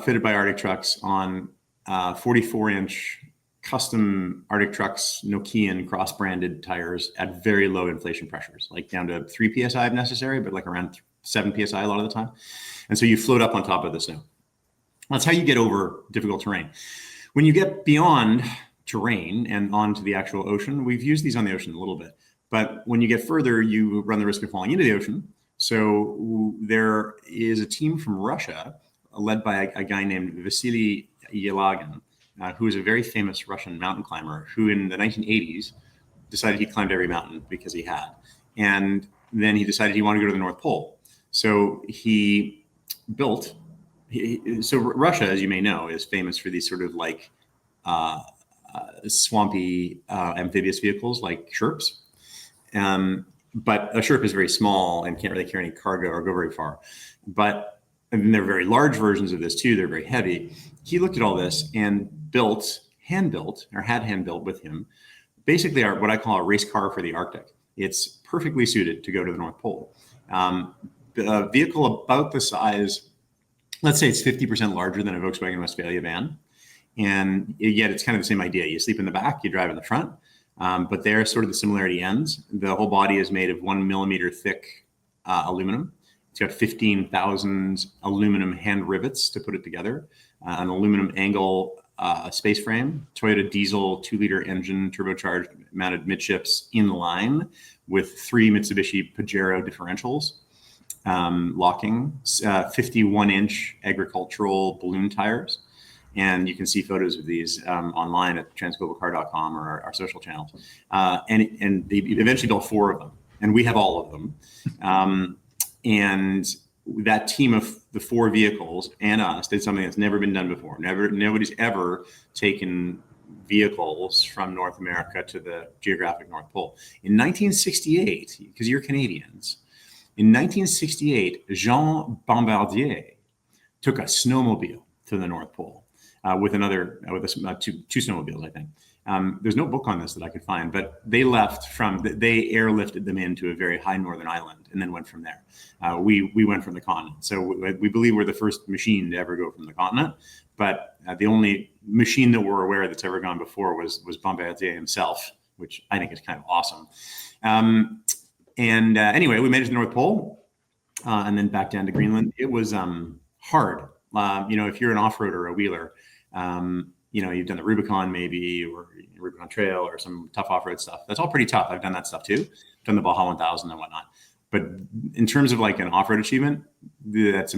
fitted by Arctic Trucks on 44-inch custom Arctic Trucks Nokian cross-branded tires at very low inflation pressures, like down to 3 psi if necessary, but like around 7 psi a lot of the time. And so you float up on top of the snow. That's how you get over difficult terrain. When you get beyond terrain and onto the actual ocean, we've used these on the ocean a little bit, but when you get further, you run the risk of falling into the ocean. So there is a team from Russia led by a guy named Vasily Yelagin, who is a very famous Russian mountain climber, who in the 1980s decided he climbed every mountain because he had. And then he decided he wanted to go to the North Pole. So he built, so Russia, as you may know, is famous for these sort of like swampy amphibious vehicles like Sherps. But a Sherp is very small and can't really carry any cargo or go very far. And they're very large versions of this too. They're very heavy. He looked at all this and had hand built with him, basically what I call a race car for the Arctic. It's perfectly suited to go to the North Pole. A vehicle about the size, let's say it's 50% larger than a Volkswagen Westphalia van. And yet it's kind of the same idea. You sleep in the back, you drive in the front. But there sort of the similarity ends. The whole body is made of 1 millimeter thick aluminum. It's got 15,000 aluminum hand rivets to put it together, an aluminum angle space frame, Toyota diesel 2-liter engine, turbocharged, mounted midships in line with 3 Mitsubishi Pajero differentials, locking, 51-inch agricultural balloon tires. And you can see photos of these online at transglobalcar.com or our social channels. And they eventually built 4 of them, and we have all of them. And that team of the 4 vehicles and us did something that's never been done before. Nobody's ever taken vehicles from North America to the geographic North Pole. In 1968, because you're Canadians, in 1968, Jean Bombardier took a snowmobile to the North Pole. With two snowmobiles, I think. There's no book on this that I could find, but they airlifted them into a very high northern island and then went from there. We went from the continent. So we believe we're the first machine to ever go from the continent, but the only machine that we're aware that's ever gone before was Bombardier himself, which I think is kind of awesome. Anyway, we made it to the North Pole and then back down to Greenland. It was hard. If you're an off-roader or a wheeler, you've done the Rubicon maybe, or Rubicon Trail or some tough off-road stuff. That's all pretty tough. I've done that stuff too. I've done the Baja 1000 and whatnot. But in terms of like an off-road achievement, that's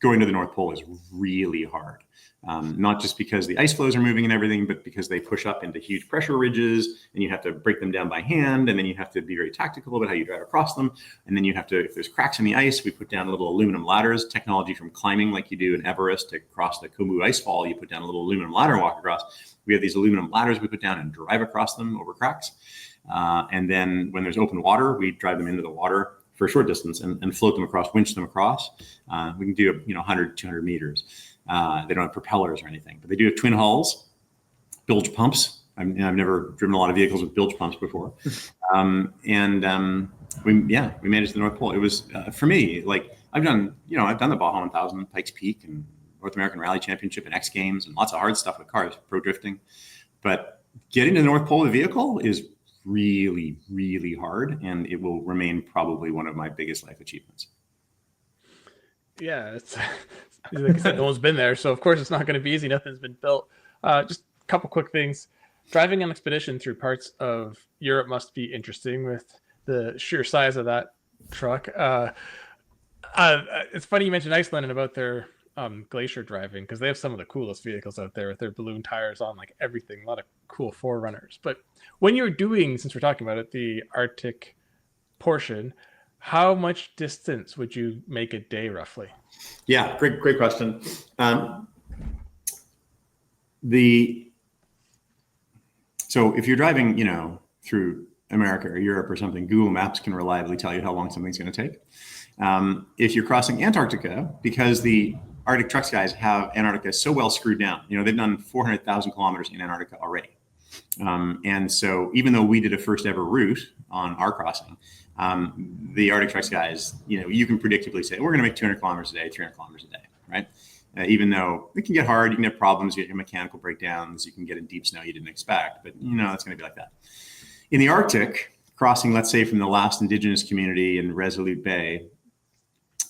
going to the North Pole is really hard. Not just because the ice floes are moving and everything, but because they push up into huge pressure ridges and you have to break them down by hand. And then you have to be very tactical about how you drive across them. And then you have to, if there's cracks in the ice, we put down little aluminum ladders, technology from climbing like you do in Everest to cross the Komu ice fall. You put down a little aluminum ladder and walk across. We have these aluminum ladders we put down and drive across them over cracks. And then when there's open water, we drive them into the water for a short distance and float them across, winch them across. We can do 100, 200 meters. They don't have propellers or anything, but they do have twin hulls, bilge pumps. I've never driven a lot of vehicles with bilge pumps before. We managed the North Pole. It was, for me, like I've done the Baja 1000, Pikes Peak and North American Rally Championship and X Games and lots of hard stuff with cars, pro drifting. But getting to the North Pole of the vehicle is really, really hard. And it will remain probably one of my biggest life achievements. Yeah, it's like I said, no one's been there, so of course it's not going to be easy. Nothing's been built. Just a couple quick things. Driving an expedition through parts of Europe must be interesting with the sheer size of that truck. It's funny you mentioned Iceland and about their glacier driving, because they have some of the coolest vehicles out there with their balloon tires on like everything. A lot of cool forerunners. But when you're doing, since we're talking about it, the Arctic portion, how much distance would you make a day roughly? Yeah, great question. So if you're driving, through America or Europe or something, Google Maps can reliably tell you how long something's going to take. If you're crossing Antarctica, because the Arctic trucks guys have Antarctica so well screwed down, they've done 400,000 kilometers in Antarctica already. And so even though we did a first ever route on our crossing, the Arctic trucks guys, you can predictably say, we're going to make 200 kilometers a day, 300 kilometers a day, right? Even though it can get hard, you can have problems, you get mechanical breakdowns, you can get in deep snow you didn't expect, but it's going to be like that. In the Arctic, crossing, let's say, from the last indigenous community in Resolute Bay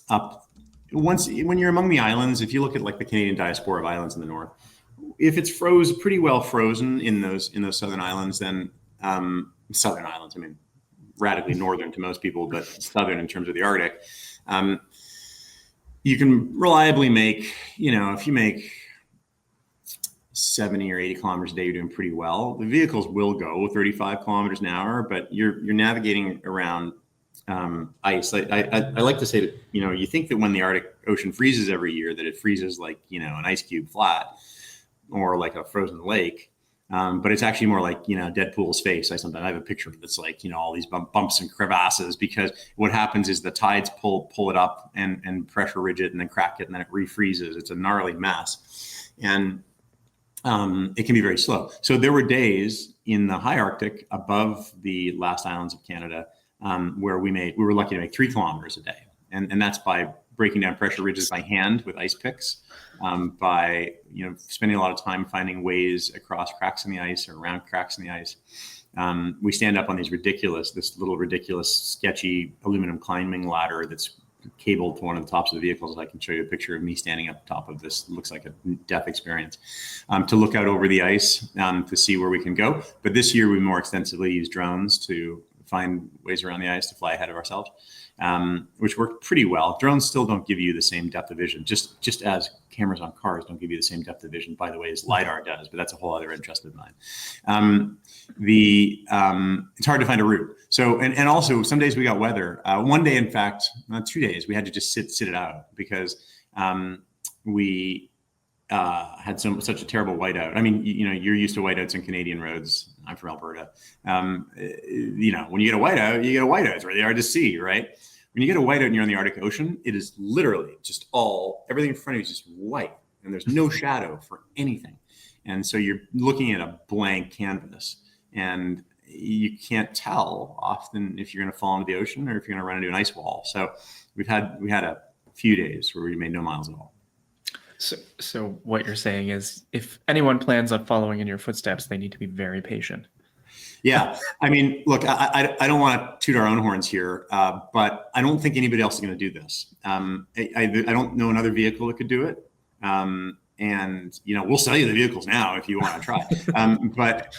up, when you're among the islands, if you look at like the Canadian diaspora of islands in the north, if it's pretty well frozen in those southern islands, then southern islands, radically northern to most people, but southern in terms of the Arctic, you can reliably make, if you make 70 or 80 kilometers a day, you're doing pretty well. The vehicles will go 35 kilometers an hour, but you're navigating around ice. I like to say that, you think that when the Arctic Ocean freezes every year, that it freezes like, an ice cube flat or like a frozen lake. But it's actually more like, Deadpool's face. I have a picture that's like, all these bumps and crevasses, because what happens is the tides pull it up and pressure ridge it and then crack it and then it refreezes. It's a gnarly mess. And it can be very slow. So there were days in the high Arctic above the last islands of Canada where we were lucky to make 3 kilometers a day. And that's by breaking down pressure ridges by hand with ice picks, by spending a lot of time finding ways across cracks in the ice or around cracks in the ice. We stand up on this little ridiculous, sketchy aluminum climbing ladder that's cabled to one of the tops of the vehicles. I can show you a picture of me standing up top of this. It looks like a death experience, to look out over the ice, to see where we can go. But this year we more extensively use drones to find ways around the ice to fly ahead of ourselves, which worked pretty well. Drones still don't give you the same depth of vision, just as cameras on cars don't give you the same depth of vision, by the way, as LiDAR does, but that's a whole other interest of mine. It's hard to find a route. So, and also some days we got weather. One day, in fact, 2 days, we had to just sit it out because we had such a terrible whiteout. You're used to whiteouts in Canadian roads. I'm from Alberta. When you get a whiteout, you get a whiteout. It's really hard to see, right? When you get a whiteout and you're in the Arctic Ocean, it is literally just everything in front of you is just white, and there's no shadow for anything. And so you're looking at a blank canvas, and you can't tell often if you're going to fall into the ocean or if you're going to run into an ice wall. So we had a few days where we made no miles at all. So what you're saying is, if anyone plans on following in your footsteps, they need to be very patient. Yeah. Look, I don't want to toot our own horns here, but I don't think anybody else is going to do this. I don't know another vehicle that could do it. And, we'll sell you the vehicles now if you want to try. But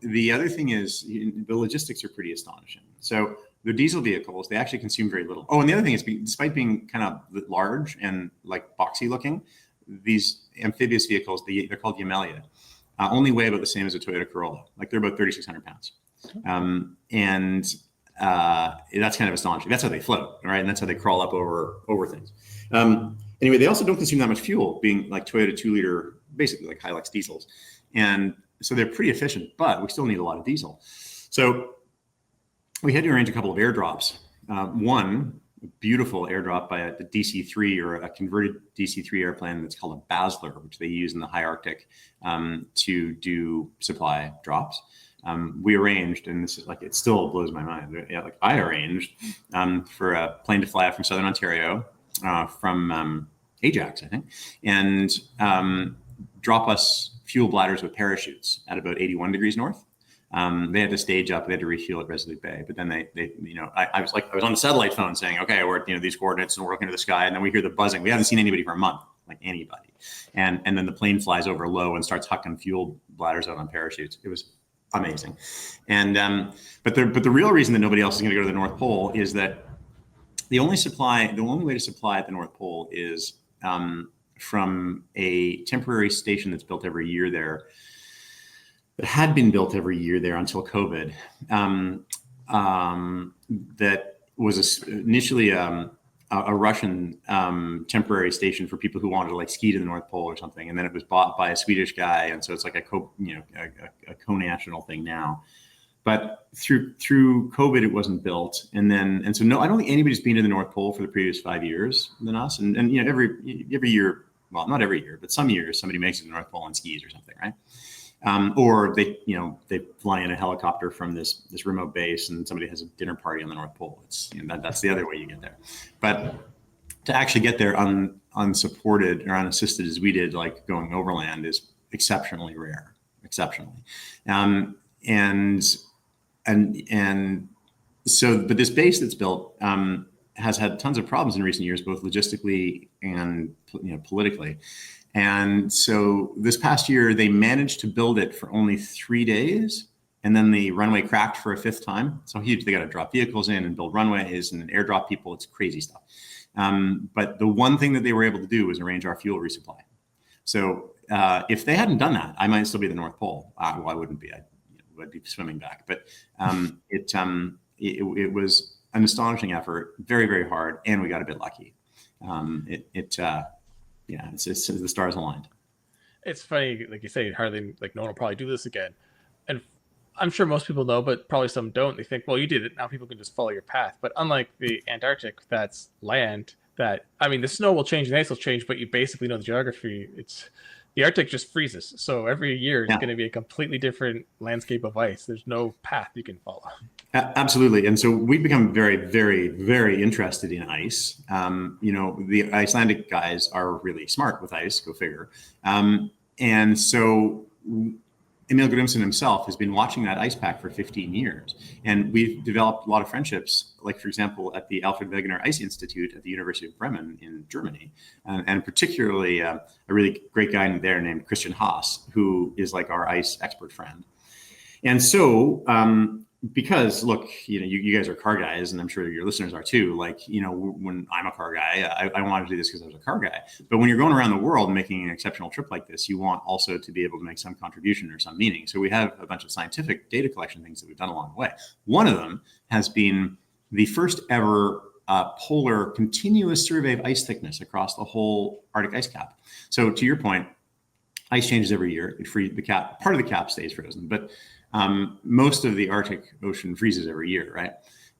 the other thing is the logistics are pretty astonishing. So they're diesel vehicles. They actually consume very little. Oh, and the other thing is, despite being kind of large and like boxy looking, these amphibious vehicles, they're called Yamelia, only weigh about the same as a Toyota Corolla. Like they're about 3,600 pounds. That's kind of astonishing. That's how they float, right? And that's how they crawl up over things. Anyway, they also don't consume that much fuel, being like Toyota 2-liter, basically like Hilux diesels. And so they're pretty efficient, but we still need a lot of diesel. So we had to arrange a couple of airdrops. One beautiful airdrop by a DC-3 or a converted DC-3 airplane that's called a Basler, which they use in the high Arctic to do supply drops. We arranged, and this is like, it still blows my mind. Yeah, like I arranged for a plane to fly out from Southern Ontario, from Ajax, I think, and drop us fuel bladders with parachutes at about 81 degrees north. They had to stage up, they had to refuel at Resolute Bay, but then I was on the satellite phone saying, okay, we're at these coordinates and we're looking at the sky, and then we hear the buzzing. We haven't seen anybody for a month, like anybody. And then the plane flies over low and starts hucking fuel bladders out on parachutes. It was amazing. And but the real reason that nobody else is going to go to the North Pole is that the only way to supply at the North Pole is from a temporary station that's built every year there, that had been built every year there until COVID. That was initially a Russian temporary station for people who wanted to like ski to the North Pole or something, and then it was bought by a Swedish guy, and so it's like a co-national thing now. But through COVID, it wasn't built, and so no, I don't think anybody's been to the North Pole for the previous 5 years than us, and every year, well, not every year, but some years somebody makes it to the North Pole and skis or something, right? Or they fly in a helicopter from this remote base, and somebody has a dinner party on the North Pole. It's that's the other way you get there. But to actually get there unsupported or unassisted as we did, like going overland, is exceptionally rare, exceptionally. And so, but this base that's built has had tons of problems in recent years, both logistically and politically. And so this past year, they managed to build it for only 3 days, and then the runway cracked for a 5th time. So huge, they got to drop vehicles in and build runways and airdrop people. It's crazy stuff. But the one thing that they were able to do was arrange our fuel resupply. So if they hadn't done that, I might still be at the North Pole. Well, I wouldn't be. I'd be swimming back. But it was an astonishing effort, very, very hard, and we got a bit lucky. It's the stars aligned. It's funny, like you say, hardly like no one will probably do this again, and I'm sure most people know, but probably some don't. They think, well, you did it, now people can just follow your path. But unlike the Antarctic, that's land. The snow will change, the ice will change, but you basically know the geography. The Arctic just freezes, so every year it's going to be a completely different landscape of ice. There's no path you can follow. Absolutely, and so we've become very, very, very interested in ice. The Icelandic guys are really smart with ice. Go figure. And so Emil Grimson himself has been watching that ice pack for 15 years. And we've developed a lot of friendships, like, for example, at the Alfred Wegener Ice Institute at the University of Bremen in Germany. And particularly a really great guy there named Christian Haas, who is like our ice expert friend. And so, because look, you guys are car guys, and I'm sure your listeners are too. Like, when I'm a car guy, I wanted to do this because I was a car guy. But when you're going around the world and making an exceptional trip like this, you want also to be able to make some contribution or some meaning. So we have a bunch of scientific data collection things that we've done along the way. One of them has been the first ever polar continuous survey of ice thickness across the whole Arctic ice cap. So to your point, ice changes every year. Part of the cap stays frozen, but most of the Arctic Ocean freezes every year, right?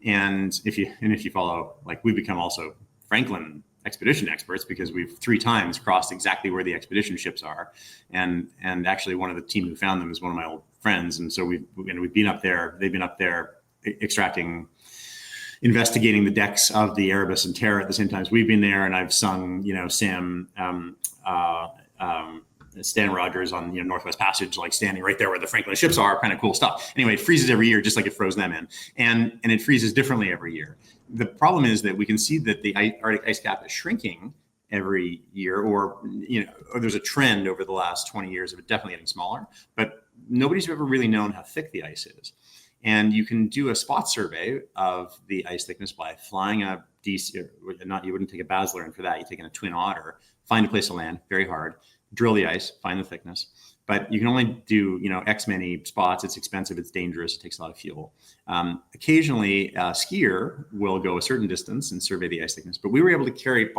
And if you follow, like, we've become also Franklin expedition experts because we've 3 times crossed exactly where the expedition ships are, and actually one of the team who found them is one of my old friends, and so we've been up there. They've been up there investigating the decks of the Erebus and Terror at the same time as we've been there, and I've sung Stan Rogers on Northwest Passage, like standing right there where the Franklin ships are, kind of cool stuff. Anyway, it freezes every year, just like it froze them in, and it freezes differently every year. The problem is that we can see that the Arctic ice cap is shrinking every year, or there's a trend over the last 20 years of it definitely getting smaller. But nobody's ever really known how thick the ice is. And you can do a spot survey of the ice thickness by flying a DC, you wouldn't take a Basler in for that. You take in a Twin Otter, find a place to land, very hard, drill the ice, find the thickness. But you can only do, X many spots. It's expensive, it's dangerous, it takes a lot of fuel. Occasionally, a skier will go a certain distance and survey the ice thickness. But we were able to carry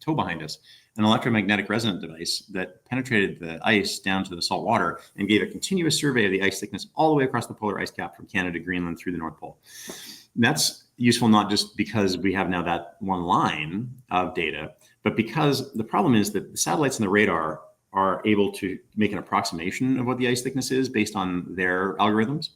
tow behind us, an electromagnetic resonant device that penetrated the ice down to the salt water and gave a continuous survey of the ice thickness all the way across the polar ice cap from Canada to Greenland through the North Pole. And that's useful not just because we have now that one line of data, but because the problem is that the satellites and the radar are able to make an approximation of what the ice thickness is based on their algorithms,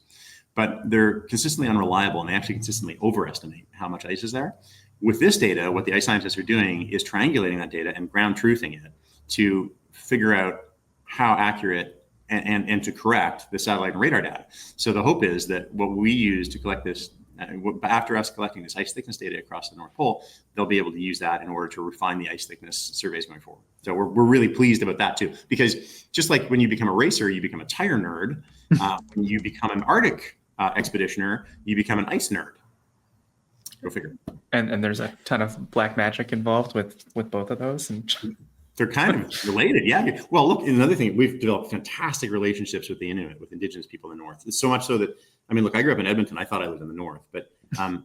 but they're consistently unreliable and they actually consistently overestimate how much ice is there. With this data, what the ice scientists are doing is triangulating that data and ground truthing it to figure out how accurate and to correct the satellite and radar data. So the hope is that what we use to collect this, after us collecting this ice thickness data across the North Pole, they'll be able to use that in order to refine the ice thickness surveys going forward. So we're really pleased about that too, because just like when you become a racer, you become a tire nerd. When you become an Arctic expeditioner, you become an ice nerd. Go figure. And there's a ton of black magic involved with both of those. And they're kind of related. Yeah. Well, look, another thing, we've developed fantastic relationships with the Inuit, with Indigenous people in the North. It's so much so that, look, I grew up in Edmonton. I thought I lived in the North, but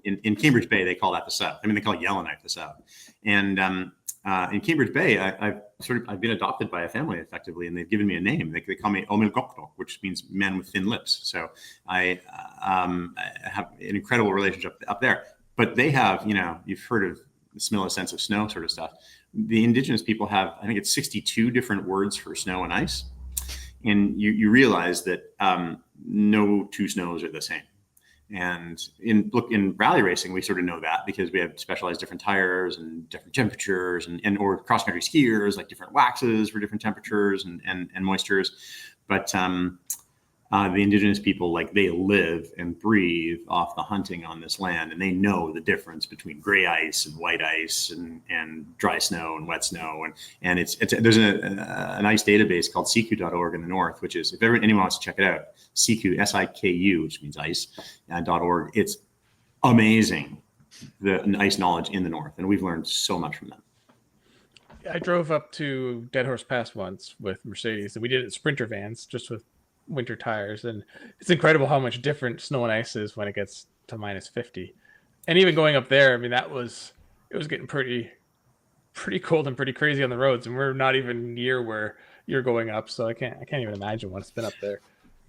in Cambridge Bay, they call that the South. They call Yellowknife the South. And in Cambridge Bay, I've been adopted by a family effectively, and they've given me a name. They call me Omilgokto, which means men with thin lips. So I have an incredible relationship up there. But they have, you've heard of the smell, a sense of snow sort of stuff. The Indigenous people have, I think it's 62 different words for snow and ice. And you realize that no two snows are the same. And in rally racing, we sort of know that because we have specialized different tires and different temperatures and or cross-country skiers, like different waxes for different temperatures and moistures. But the Indigenous people, they live and breathe off the hunting on this land, and they know the difference between gray ice and white ice and dry snow and wet snow. And there's an ice database called siku.org in the North, which is, if anyone wants to check it out, Siku, S-I-K-U, which means ice, .org. It's amazing, the ice knowledge in the North, and we've learned so much from them. I drove up to Dead Horse Pass once with Mercedes, and we did it in Sprinter vans, just with winter tires, and it's incredible how much different snow and ice is when it gets to minus 50. And even going up there, it was getting pretty cold and pretty crazy on the roads, and we're not even near where you're going up, so I can't even imagine what it's been up there.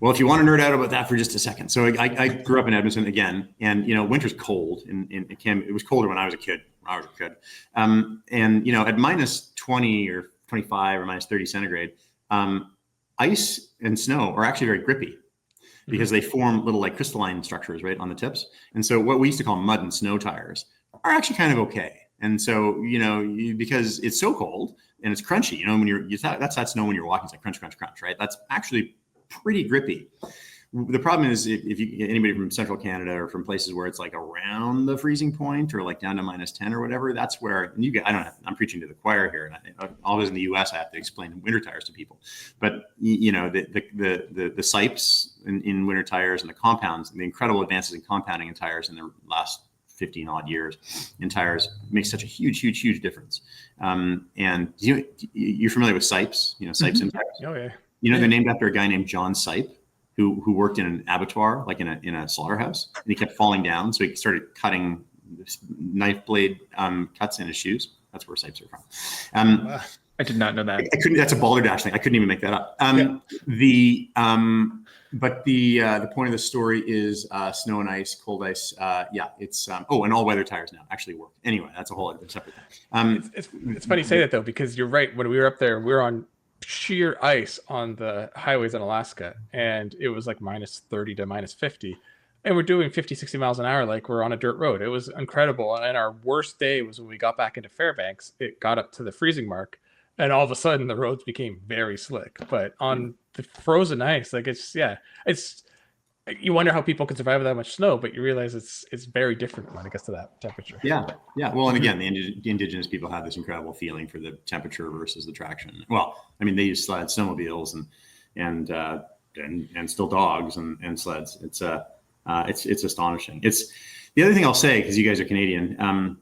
Well, if you want to nerd out about that for just a second. So I grew up in Edmonton again, and winter's cold, and it was colder when I was a kid. And at minus 20 or 25 or minus 30 centigrade, ice and snow are actually very grippy because they form little crystalline structures right on the tips. And so what we used to call mud and snow tires are actually kind of okay. And so, because it's so cold and it's crunchy, when that's that snow when you're walking, it's like crunch, crunch, crunch, right? That's actually pretty grippy. The problem is if anybody from central Canada or from places where it's around the freezing point or down to minus 10 or whatever, that's where I'm preaching to the choir here. And always in the US, I have to explain winter tires to people. But the sipes in winter tires and the compounds, the incredible advances in compounding in tires in the last 15 odd years in tires makes such a huge difference. And you're familiar with sipes, sipes in tires. Oh yeah. They're named after a guy named John Sipe, who worked in an abattoir, in a slaughterhouse, and he kept falling down. So he started cutting knife blade cuts in his shoes. That's where sipes are from. I did not know that. I couldn't. That's a balderdash thing. I couldn't even make that up. But the point of the story is snow and ice, cold ice. It's and all weather tires now actually work. Anyway, that's a whole other separate thing. It's funny you say that though, because you're right. When we were up there, we were on sheer ice on the highways in Alaska, and it was minus 30 to minus 50, and we're doing 50-60 miles an hour we're on a dirt road. It was incredible. And our worst day was when we got back into Fairbanks. It got up to the freezing mark, and all of a sudden the roads became very slick. But on the frozen ice, it's you wonder how people can survive with that much snow, but you realize it's very different when it gets to that temperature. Yeah. Well, and again, the Indigenous people have this incredible feeling for the temperature versus the traction. Well, they use sled snowmobiles and and still dogs and sleds. It's astonishing. It's the other thing I'll say, because you guys are Canadian,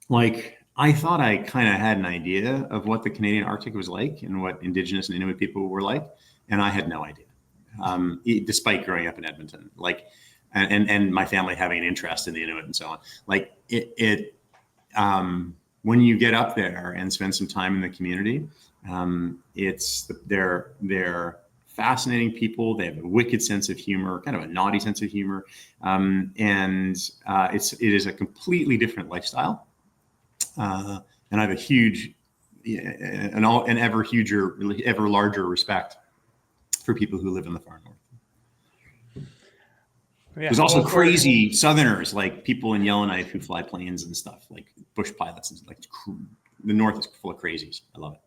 like I thought I kind of had an idea of what the Canadian Arctic was like and what Indigenous and Inuit people were like, and I had no idea, despite growing up in Edmonton, like, and my family having an interest in the Inuit and so on. Like when you get up there and spend some time in the community, they're fascinating people. They have a wicked sense of humor, kind of a naughty sense of humor, and it is a completely different lifestyle. And I have a huge, an ever larger respect for people who live in the far north. Yeah, there's also crazy Southerners, like people in Yellowknife who fly planes and stuff, like bush pilots, and like the north is full of crazies. I love it.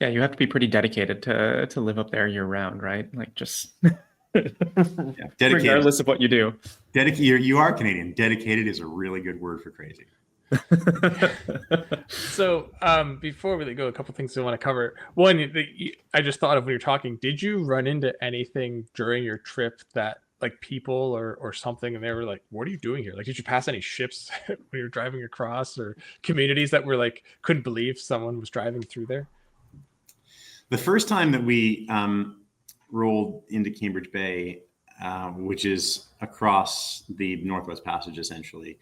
Yeah, you have to be pretty dedicated to live up there year round, right? Like just dedicated, regardless of what you do. You are Canadian. Dedicated is a really good word for crazy. So before we go, a couple things I want to cover. One, I just thought of when you're talking, did you run into anything during your trip that like people or something, and they were like, what are you doing here? Like, did you pass any ships when you were driving across, or communities that were like, couldn't believe someone was driving through there? The first time that we rolled into Cambridge Bay, which is across the Northwest Passage, essentially,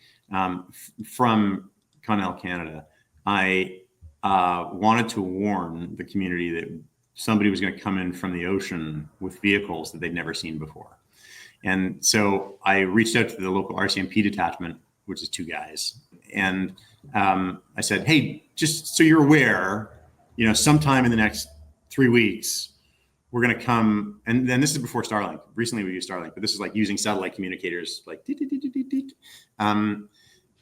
from Connell, Canada, I wanted to warn the community that somebody was going to come in from the ocean with vehicles that they'd never seen before. And so I reached out to the local RCMP detachment, which is 2 guys. And I said, hey, just so you're aware, sometime in the next 3 weeks, we're going to come. And then this is before Starlink. Recently we used Starlink, but this is like using satellite communicators, like,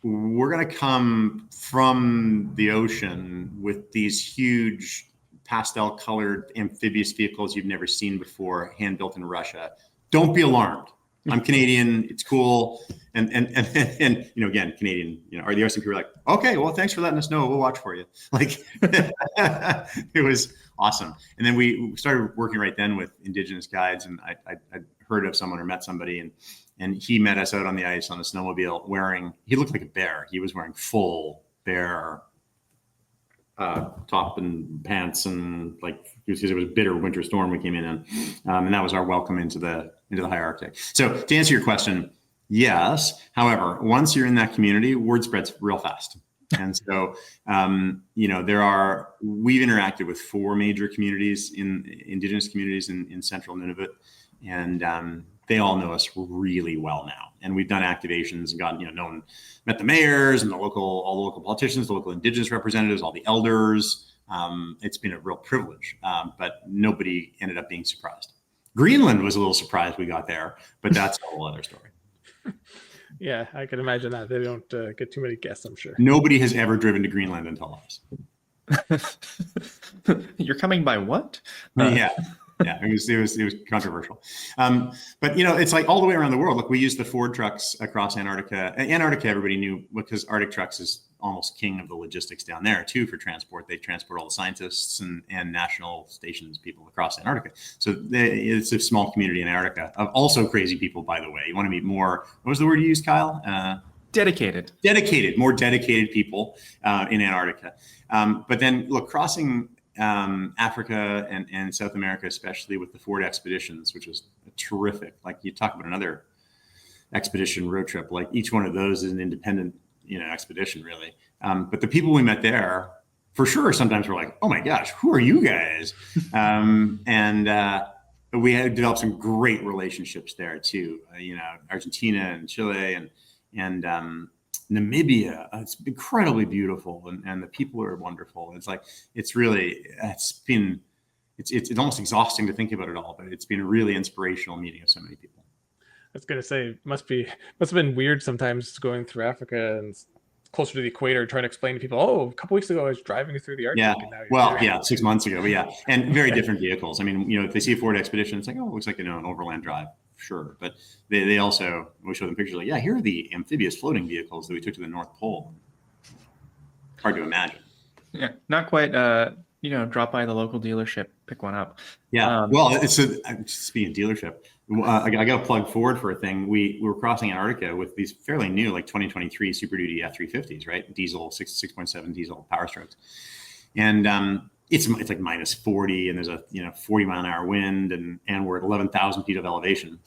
we're going to come from the ocean with these huge pastel colored amphibious vehicles you've never seen before, hand built in Russia. Don't be alarmed. I'm Canadian. It's cool. And again, Canadian, are the RCMP were like, okay, well, thanks for letting us know. We'll watch for you. Like, it was awesome. And then we started working right then with Indigenous guides. And I heard of someone or met somebody, and he met us out on the ice on a snowmobile he looked like a bear. He was wearing full bear top and pants, and like, because it was a bitter winter storm we came in, and that was our welcome into the high Arctic. So to answer your question, yes. However, once you're in that community, word spreads real fast. And so, we've interacted with 4 major communities, Indigenous communities in central Nunavut, and they all know us really well now. And we've done activations and gotten, met the mayors and all the local politicians, the local Indigenous representatives, all the elders. It's been a real privilege, but nobody ended up being surprised. Greenland was a little surprised we got there, but that's a whole other story. Yeah, I can imagine that. They don't get too many guests, I'm sure. Nobody has ever driven to Greenland until us. You're coming by what? Yeah, it was controversial. But it's like all the way around the world. Look, we use the Ford trucks across Antarctica. Antarctica, everybody knew, because Arctic Trucks is almost king of the logistics down there too for transport. They transport all the scientists and national stations people across Antarctica. So it's a small community in Antarctica of also crazy people, by the way. You want to meet more, what was the word you used, Kyle? Dedicated, more dedicated people in Antarctica. But then look, crossing Africa and South America, especially with the Ford expeditions, which was terrific. Like, you talk about another expedition road trip, like each one of those is an independent, expedition really. But the people we met there, for sure, sometimes we're like, oh my gosh, who are you guys? We had developed some great relationships there too. Argentina and Chile and Namibia. It's incredibly beautiful, and the people are wonderful. It's like, it's almost exhausting to think about it all, but it's been a really inspirational meeting of so many people. I was gonna say, must have been weird sometimes going through Africa and closer to the equator, trying to explain to people, oh, a couple weeks ago I was driving through the Arctic. Yeah, and now you're 6 months ago, but yeah, and very different vehicles. I mean, if they see a Ford Expedition, it's like, oh, it looks like an overland drive, sure. But they also, we show them pictures like, yeah, here are the amphibious floating vehicles that we took to the North Pole. Hard to imagine. Yeah, not quite. Drop by the local dealership pick one up. Yeah. Well, speaking of dealership, I got to plug Ford for a thing. We were crossing Antarctica with these fairly new, like 2023 Super Duty F350s, right? Diesel, 6.7 diesel Power Strokes. And it's like minus 40 and there's a 40 mile an hour wind and we're at 11,000 feet of elevation,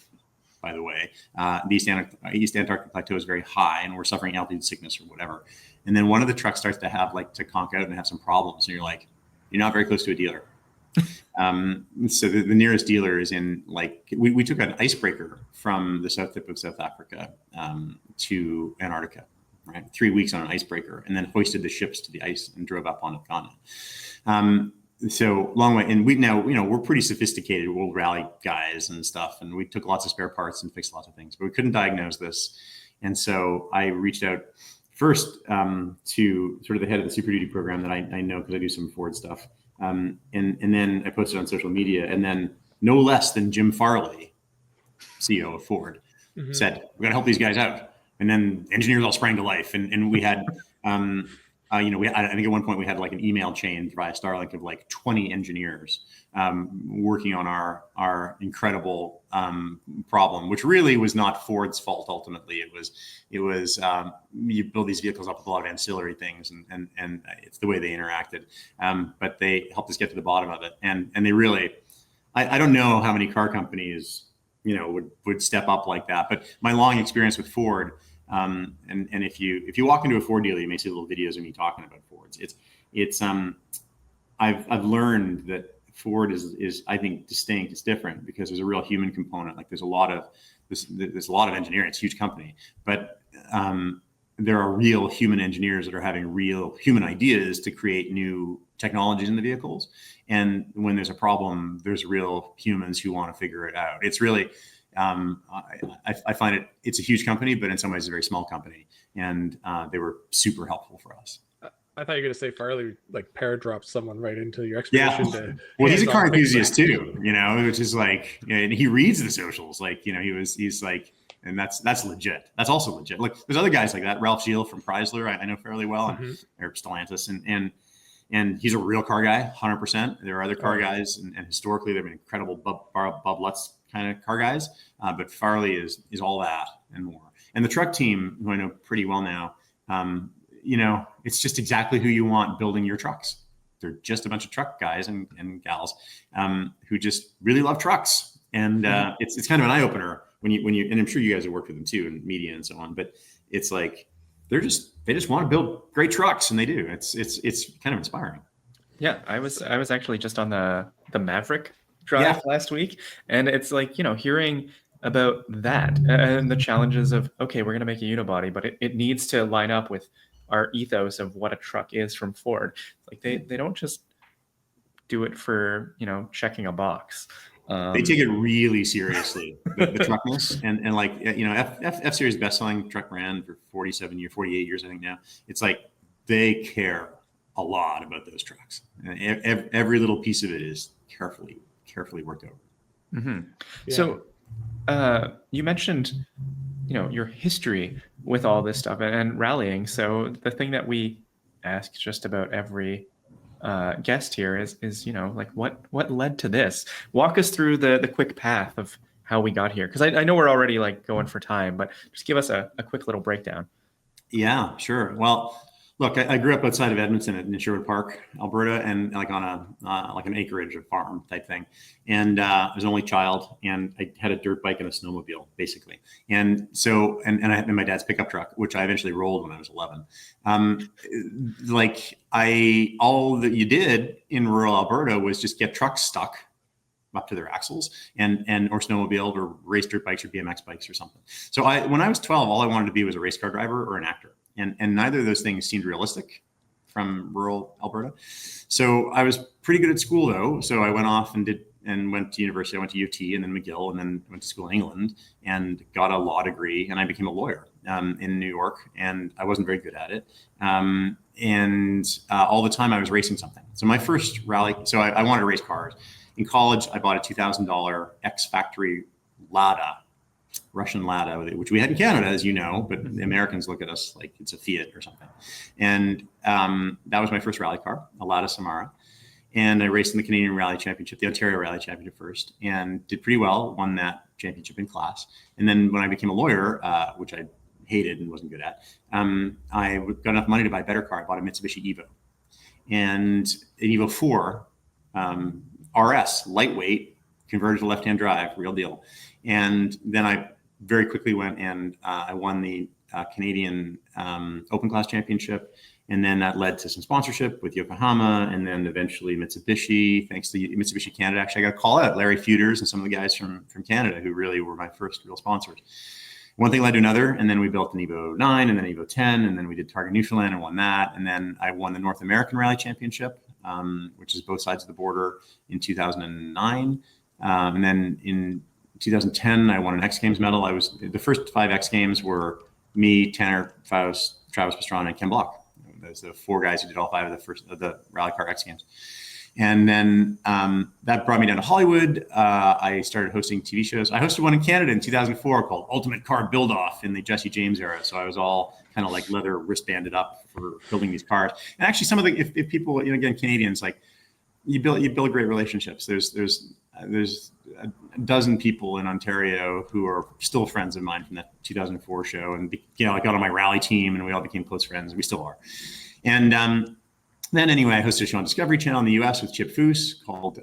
by the way. The East Antarctic Plateau is very high and we're suffering altitude sickness or whatever. And then one of the trucks starts to conk out and have some problems. And you're like, you're not very close to a dealer. So the nearest dealer is in we took an icebreaker from the south tip of South Africa to Antarctica, right? 3 weeks on an icebreaker, and then hoisted the ships to the ice and drove up on the continent. So long way, and we're pretty sophisticated old rally guys and stuff, and we took lots of spare parts and fixed lots of things, but we couldn't diagnose this, and so I reached out first to sort of the head of the Super Duty program that I know because I do some Ford stuff. And then I posted on social media, and then no less than Jim Farley, CEO of Ford, said, "We're gonna help these guys out." And then engineers all sprang to life, and we had, I think at one point we had like an email chain via Starlink of like 20 engineers working on our incredible problem, which really was not Ford's fault. Ultimately, it was you build these vehicles up with a lot of ancillary things, and it's the way they interacted. But they helped us get to the bottom of it, and they really, I don't know how many car companies would step up like that. But my long experience with Ford. And if you walk into a Ford dealer, you may see little videos of me talking about Fords. I've learned that Ford is I think distinct. It's different because there's a real human component. Like there's a lot of engineering. It's a huge company, but there are real human engineers that are having real human ideas to create new technologies in the vehicles. And when there's a problem, there's real humans who want to figure it out. It's really I find it's a huge company, but in some ways a very small company, and they were super helpful for us. I thought you were going to say Farley like paradropped someone right into your expedition. Yeah. Well, he's a car enthusiast too, which is like, and he reads the socials. Like, he's like, and that's legit. That's also legit. Like there's other guys like that. Ralph Gilles from Chrysler, I know fairly well, or Stellantis, and he's a real car guy, 100%. There are other car guys, and historically they've been incredible Bob Lutz kind of car guys, but Farley is all that and more. And the truck team, who I know pretty well now, it's just exactly who you want building your trucks. They're just a bunch of truck guys and gals who just really love trucks, and it's kind of an eye opener when you and I'm sure you guys have worked with them too in media and so on. But it's like they just want to build great trucks, and they do. It's kind of inspiring. Yeah, I was actually just on the Maverick drive last week, and it's like hearing about that and the challenges of we're going to make a unibody, but it needs to line up with our ethos of what a truck is from Ford. Like they don't just do it for checking a box. They take it really seriously, the truckness, and like F Series best-selling truck brand for 48 years I think now. It's like they care a lot about those trucks, and every little piece of it is carefully worked over. Mm-hmm. Yeah. So you mentioned your history with all this stuff and rallying. So the thing that we ask just about every guest here is like what led to this? Walk us through the quick path of how we got here, because I know we're already like going for time, but just give us a quick little breakdown. Yeah, sure. Well, look, I grew up outside of Edmonton in Sherwood Park, Alberta, and like on like an acreage of farm type thing. And I was an only child, and I had a dirt bike and a snowmobile, basically. And so, and I had my dad's pickup truck, which I eventually rolled when I was 11. All that you did in rural Alberta was just get trucks stuck up to their axles and or snowmobile or race dirt bikes or BMX bikes or something. So when I was 12, all I wanted to be was a race car driver or an actor. And neither of those things seemed realistic from rural Alberta. So I was pretty good at school though. So I went off and went to university. I went to UT and then McGill, and then went to school in England and got a law degree, and I became a lawyer in New York, and I wasn't very good at it. All the time I was racing something. So my first rally, so I wanted to race cars. In college, I bought a $2,000 ex-factory Lada, Russian Lada, which we had in Canada, as you know, but the Americans look at us like it's a Fiat or something. And that was my first rally car, a Lada Samara. And I raced in the Canadian Rally Championship, the Ontario Rally Championship first, and did pretty well, won that championship in class. And then when I became a lawyer, which I hated and wasn't good at, I got enough money to buy a better car. I bought a Mitsubishi Evo. And an Evo 4, RS, lightweight, converted to left-hand drive, real deal. And then I very quickly went and I won the Canadian Open Class Championship. And then that led to some sponsorship with Yokohama, and then eventually Mitsubishi, thanks to Mitsubishi Canada. Actually, I got to call out Larry Feuders and some of the guys from Canada who really were my first real sponsors. One thing led to another, and then we built an Evo 9 and then Evo 10, and then we did Target Newfoundland and won that. And then I won the North American Rally Championship, which is both sides of the border, in 2009. And then in 2010, I won an X Games medal. The first 5 X Games were me, Tanner Faust, Travis Pastrana, and Ken Block. Those the 4 guys who did all 5 of the Rally Car X Games. And then that brought me down to Hollywood. I started hosting TV shows. I hosted one in Canada in 2004 called Ultimate Car Build Off in the Jesse James era. So I was all kind of like leather wristbanded up for building these cars. And actually, some of the if people, again, Canadians, like you build great relationships. There's a dozen people in Ontario who are still friends of mine from that 2004 show, and I got on my rally team, and we all became close friends, and we still are. And then anyway, I hosted a show on Discovery Channel in the U.S. with Chip Foose called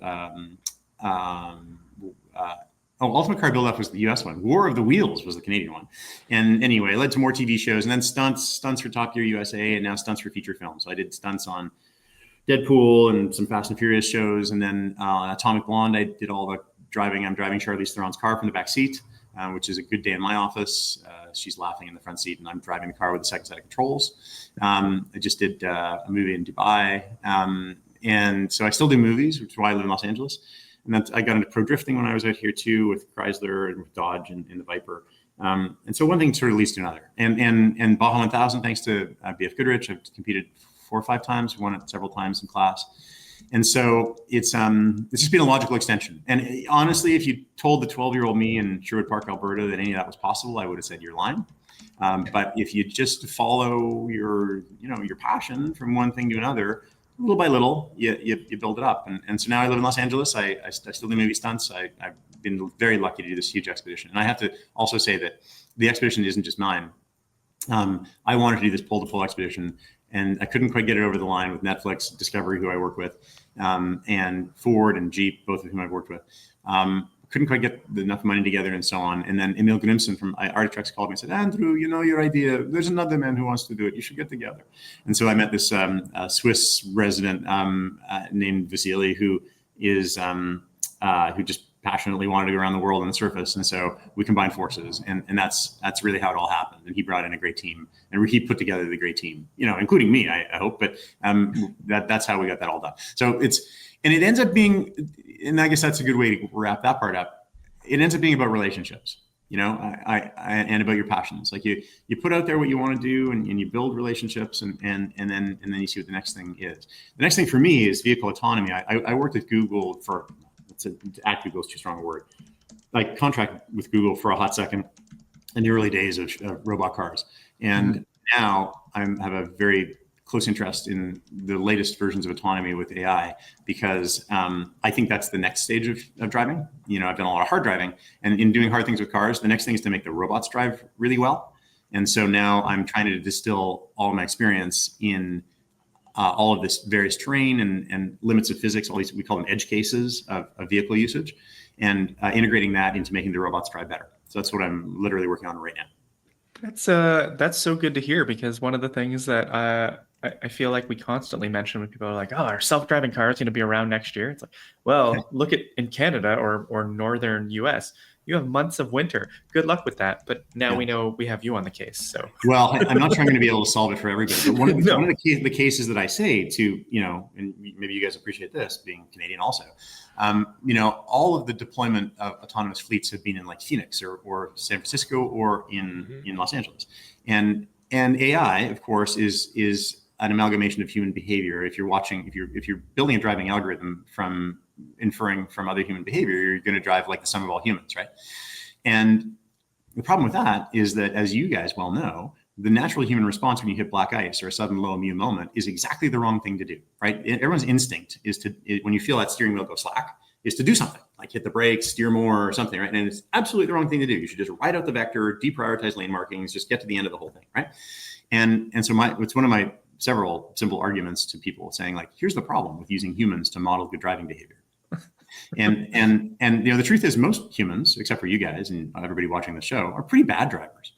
Ultimate Car Build-Off was the U.S. one. War of the Wheels was the Canadian one. And anyway, it led to more TV shows, and then stunts for Top Gear USA, and now stunts for feature films. So I did stunts on Deadpool and some Fast and Furious shows, and then Atomic Blonde, I did all the driving. I'm driving Charlize Theron's car from the back seat, which is a good day in my office. She's laughing in the front seat, and I'm driving the car with the second set of controls. I just did a movie in Dubai, and so I still do movies, which is why I live in Los Angeles. And then I got into pro drifting when I was out here too, with Chrysler and with Dodge and the Viper. And so one thing sort of leads to another. And Baja 1000, thanks to BF Goodrich, I've competed 4 or 5 times, won it several times in class. And so it's just been a logical extension. And honestly, if you told the 12-year-old me in Sherwood Park, Alberta, that any of that was possible, I would have said you're lying. But if you just follow your passion from one thing to another, little by little, you build it up. And so now I live in Los Angeles. I still do movie stunts. I've been very lucky to do this huge expedition. And I have to also say that the expedition isn't just mine. I wanted to do this pole-to-pole expedition, and I couldn't quite get it over the line with Netflix, Discovery, who I work with, and Ford and Jeep, both of whom I've worked with. Couldn't quite get enough money together and so on. And then Emil Grimson from Arctrex called me and said, Andrew, your idea, there's another man who wants to do it. You should get together. And so I met this Swiss resident named Vasily, who is who just passionately wanted to go around the world on the surface. And so we combined forces, and that's really how it all happened. And he brought in a great team, and he put together the great team, including me, I hope, but that's how we got that all done. So it ends up being, and I guess that's a good way to wrap that part up. It ends up being about relationships, and about your passions. Like you put out there what you want to do, and you build relationships, and then you see what the next thing is. The next thing for me is vehicle autonomy. I worked at Google at Google is too strong a word. I contracted with Google for a hot second in the early days of robot cars. And now I have a very close interest in the latest versions of autonomy with AI, because I think that's the next stage of driving. I've done a lot of hard driving, and in doing hard things with cars, the next thing is to make the robots drive really well. And so now I'm trying to distill all of my experience in all of this various terrain and limits of physics, all these, we call them edge cases of vehicle usage, and integrating that into making the robots drive better. So that's what I'm literally working on right now. That's so good to hear, because one of the things that I feel like we constantly mention when people are like, oh, our self-driving car is going to be around next year. It's like, well, look at in Canada or northern US, you have months of winter. Good luck with that. But now we know we have you on the case. So, well, I'm not trying to be able to solve it for everybody. But one of the cases that I say to, and maybe you guys appreciate this, being Canadian also, all of the deployment of autonomous fleets have been in like Phoenix or San Francisco or in Los Angeles. And AI, of course, is an amalgamation of human behavior. If you're building a driving algorithm from inferring from other human behavior, you're going to drive like the sum of all humans, right? And the problem with that is that, as you guys well know, the natural human response when you hit black ice or a sudden low mu moment is exactly the wrong thing to do, right? Everyone's instinct is when you feel that steering wheel go slack, is to do something like hit the brakes, steer more or something, right? And it's absolutely the wrong thing to do. You should just write out the vector, deprioritize lane markings, just get to the end of the whole thing, right? And so it's one of my several simple arguments to people saying like, here's the problem with using humans to model good driving behavior. And the truth is most humans, except for you guys and everybody watching the show, are pretty bad drivers.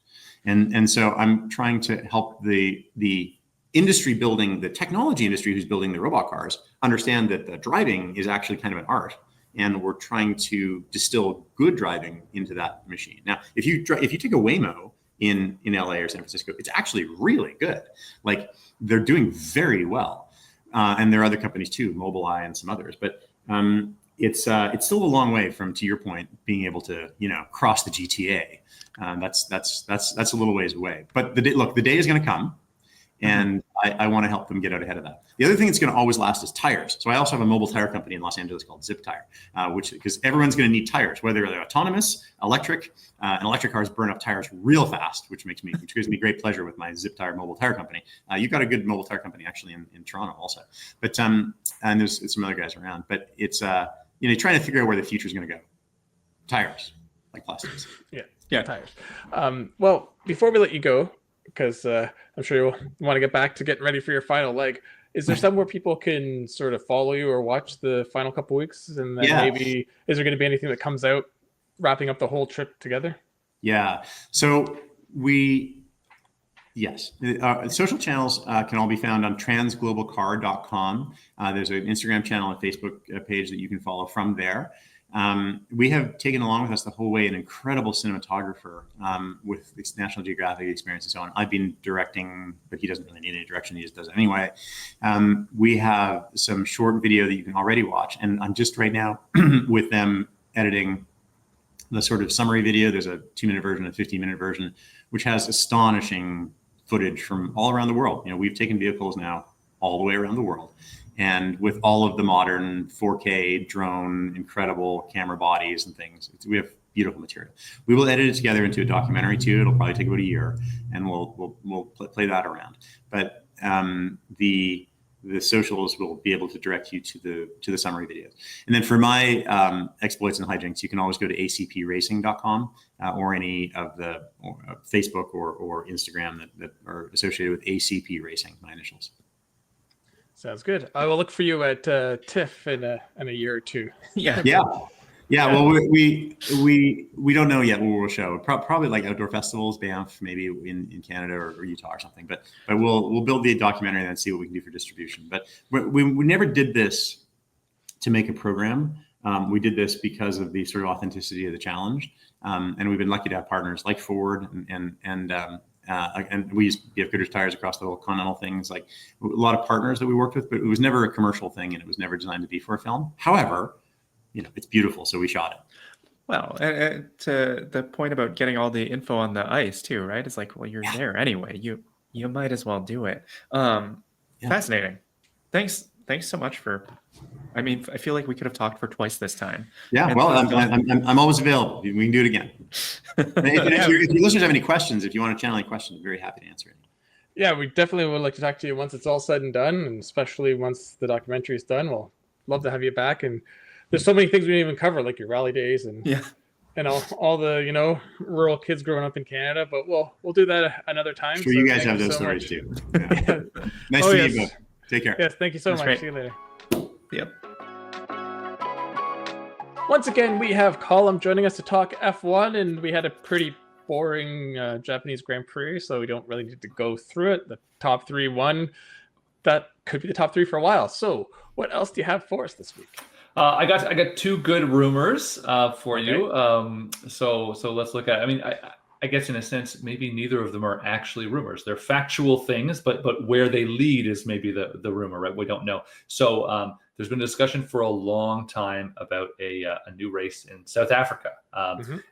And so I'm trying to help the industry building, the technology industry who's building the robot cars, understand that the driving is actually kind of an art. And we're trying to distill good driving into that machine. Now, if you take a Waymo in LA or San Francisco, it's actually really good. Like they're doing very well. And there are other companies too, Mobileye and some others, but it's still a long way from, to your point, being able to, cross the GTA. That's a little ways away, but the day is going to come. And I want to help them get out ahead of that. The other thing that's going to always last is tires. So I also have a mobile tire company in Los Angeles called Zip Tire, because everyone's going to need tires, whether they're autonomous, electric, and electric cars burn up tires real fast, which gives me great pleasure with my Zip Tire mobile tire company. You've got a good mobile tire company actually in Toronto also, but and there's some other guys around. But it's trying to figure out where the future is going to go. Tires, like plastics. Yeah, tires. Well, before we let you go, because I'm sure you'll want to get back to getting ready for your final leg. Is there somewhere people can sort of follow you or watch the final couple weeks? And then maybe, is there going to be anything that comes out wrapping up the whole trip together? Yeah. So social channels can all be found on transglobalcar.com. There's an Instagram channel and Facebook page that you can follow from there. We have taken along with us the whole way an incredible cinematographer with National Geographic experience and so on. I've been directing, but he doesn't really need any direction. He just does it anyway. We have some short video that you can already watch. And I'm just right now with them editing the sort of summary video. There's a 2-minute version, a 15-minute version, which has astonishing footage from all around the world. We've taken vehicles now all the way around the world. And with all of the modern 4K drone, incredible camera bodies and things, we have beautiful material. We will edit it together into a documentary too. It'll probably take about a year, and we'll play that around. But the socials will be able to direct you to the summary videos. And then for my exploits and hijinks, you can always go to acpracing.com or any of the Facebook or Instagram that are associated with ACP Racing, my initials. Sounds good. I will look for you at TIFF in a year or two. Yeah. Well, we don't know yet where we'll show. Probably like outdoor festivals, Banff, maybe in Canada or Utah or something. But we'll build the documentary and then see what we can do for distribution. But we never did this to make a program. We did this because of the sort of authenticity of the challenge, and we've been lucky to have partners like Ford and we have Goodrich tires across the whole Continental things, like a lot of partners that we worked with, but it was never a commercial thing and it was never designed to be for a film. However, it's beautiful. So we shot it. Well, and to the point about getting all the info on the ice too, right? It's like, well, you're there anyway. You might as well do it. Fascinating. Thanks so much for. I mean, I feel like we could have talked for twice this time. Yeah, well, I'm always available. We can do it again. If your listeners have any questions, if you want to channel any questions, I'm very happy to answer it. Yeah, we definitely would like to talk to you once it's all said and done, and especially once the documentary is done. We'll love to have you back. And there's so many things we didn't even cover, like your rally days and all the rural kids growing up in Canada. But we'll do that another time. Sure, you guys have those stories too. Yeah. Nice to meet you both. Take care. Yes, thank you so much. Great. See you later. Yep. Once again, we have Colum joining us to talk F1, and we had a pretty boring Japanese Grand Prix, so we don't really need to go through it. The top 3 won. That could be the top 3 for a while. So what else do you have for us this week? I got 2 good rumors for you. So let's look at it. I mean, I guess in a sense, maybe neither of them are actually rumors. They're factual things, but where they lead is maybe the rumor, right? We don't know. So there's been a discussion for a long time about a new race in South Africa.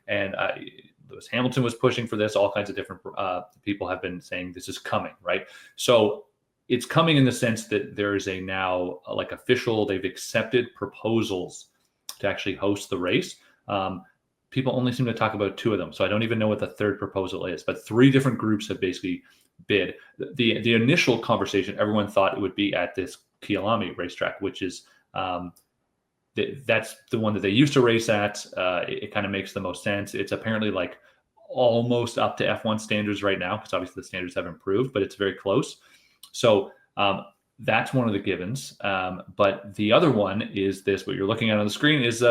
And Lewis Hamilton was pushing for this. All kinds of different people have been saying this is coming, right? So it's coming in the sense that there is a now official, they've accepted proposals to actually host the race. people only seem to talk about 2 of them. So I don't even know what the third proposal is, but 3 different groups have basically bid. The initial conversation, everyone thought it would be at this Kyalami racetrack, which is that's the one that they used to race at. It kind of makes the most sense. It's apparently like almost up to F1 standards right now, because obviously the standards have improved, but it's very close. So that's one of the givens. But the other one is this, what you're looking at on the screen is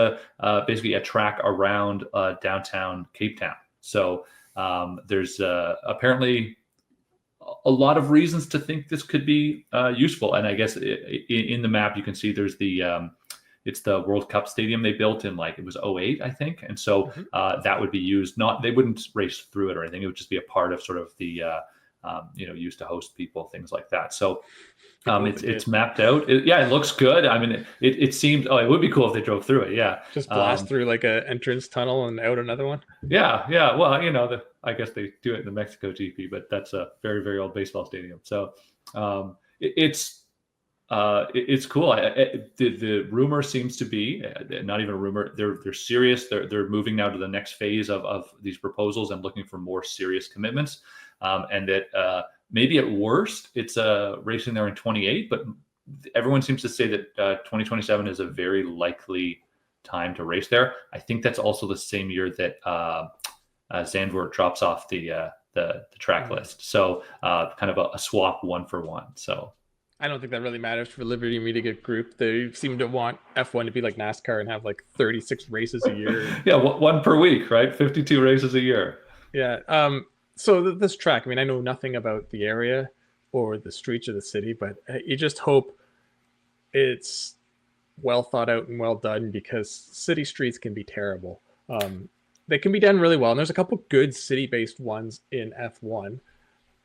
basically a track around downtown Cape Town. So there's apparently a lot of reasons to think this could be useful. And I guess in the map, you can see there's it's the World Cup stadium they built in it was 2008, I think. And so that would be used, they wouldn't race through it or anything. It would just be a part of sort of the, used to host people, things like that. So it's mapped out. It looks good. I mean, it seems, it would be cool if they drove through it. Yeah. Just blast through like a entrance tunnel and out another one. Yeah. Well, I guess they do it in the Mexico GP, but that's a very, very old baseball stadium. So it's cool. The rumor seems to be not even a rumor. They're serious. They're moving now to the next phase of these proposals and looking for more serious commitments. And that maybe at worst it's racing there in 28, but everyone seems to say that 2027 is a very likely time to race there. I think that's also the same year that Zandvoort drops off the track list. So kind of a swap 1-for-1. So I don't think that really matters for Liberty Media Group. They seem to want F1 to be like NASCAR and have like 36 races a year. Yeah, 1 per week, right? 52 races a year. Yeah. So this track, I mean, I know nothing about the area or the streets of the city, but you just hope it's well thought out and well done, because city streets can be terrible. They can be done really well. And there's a couple good city-based ones in F1.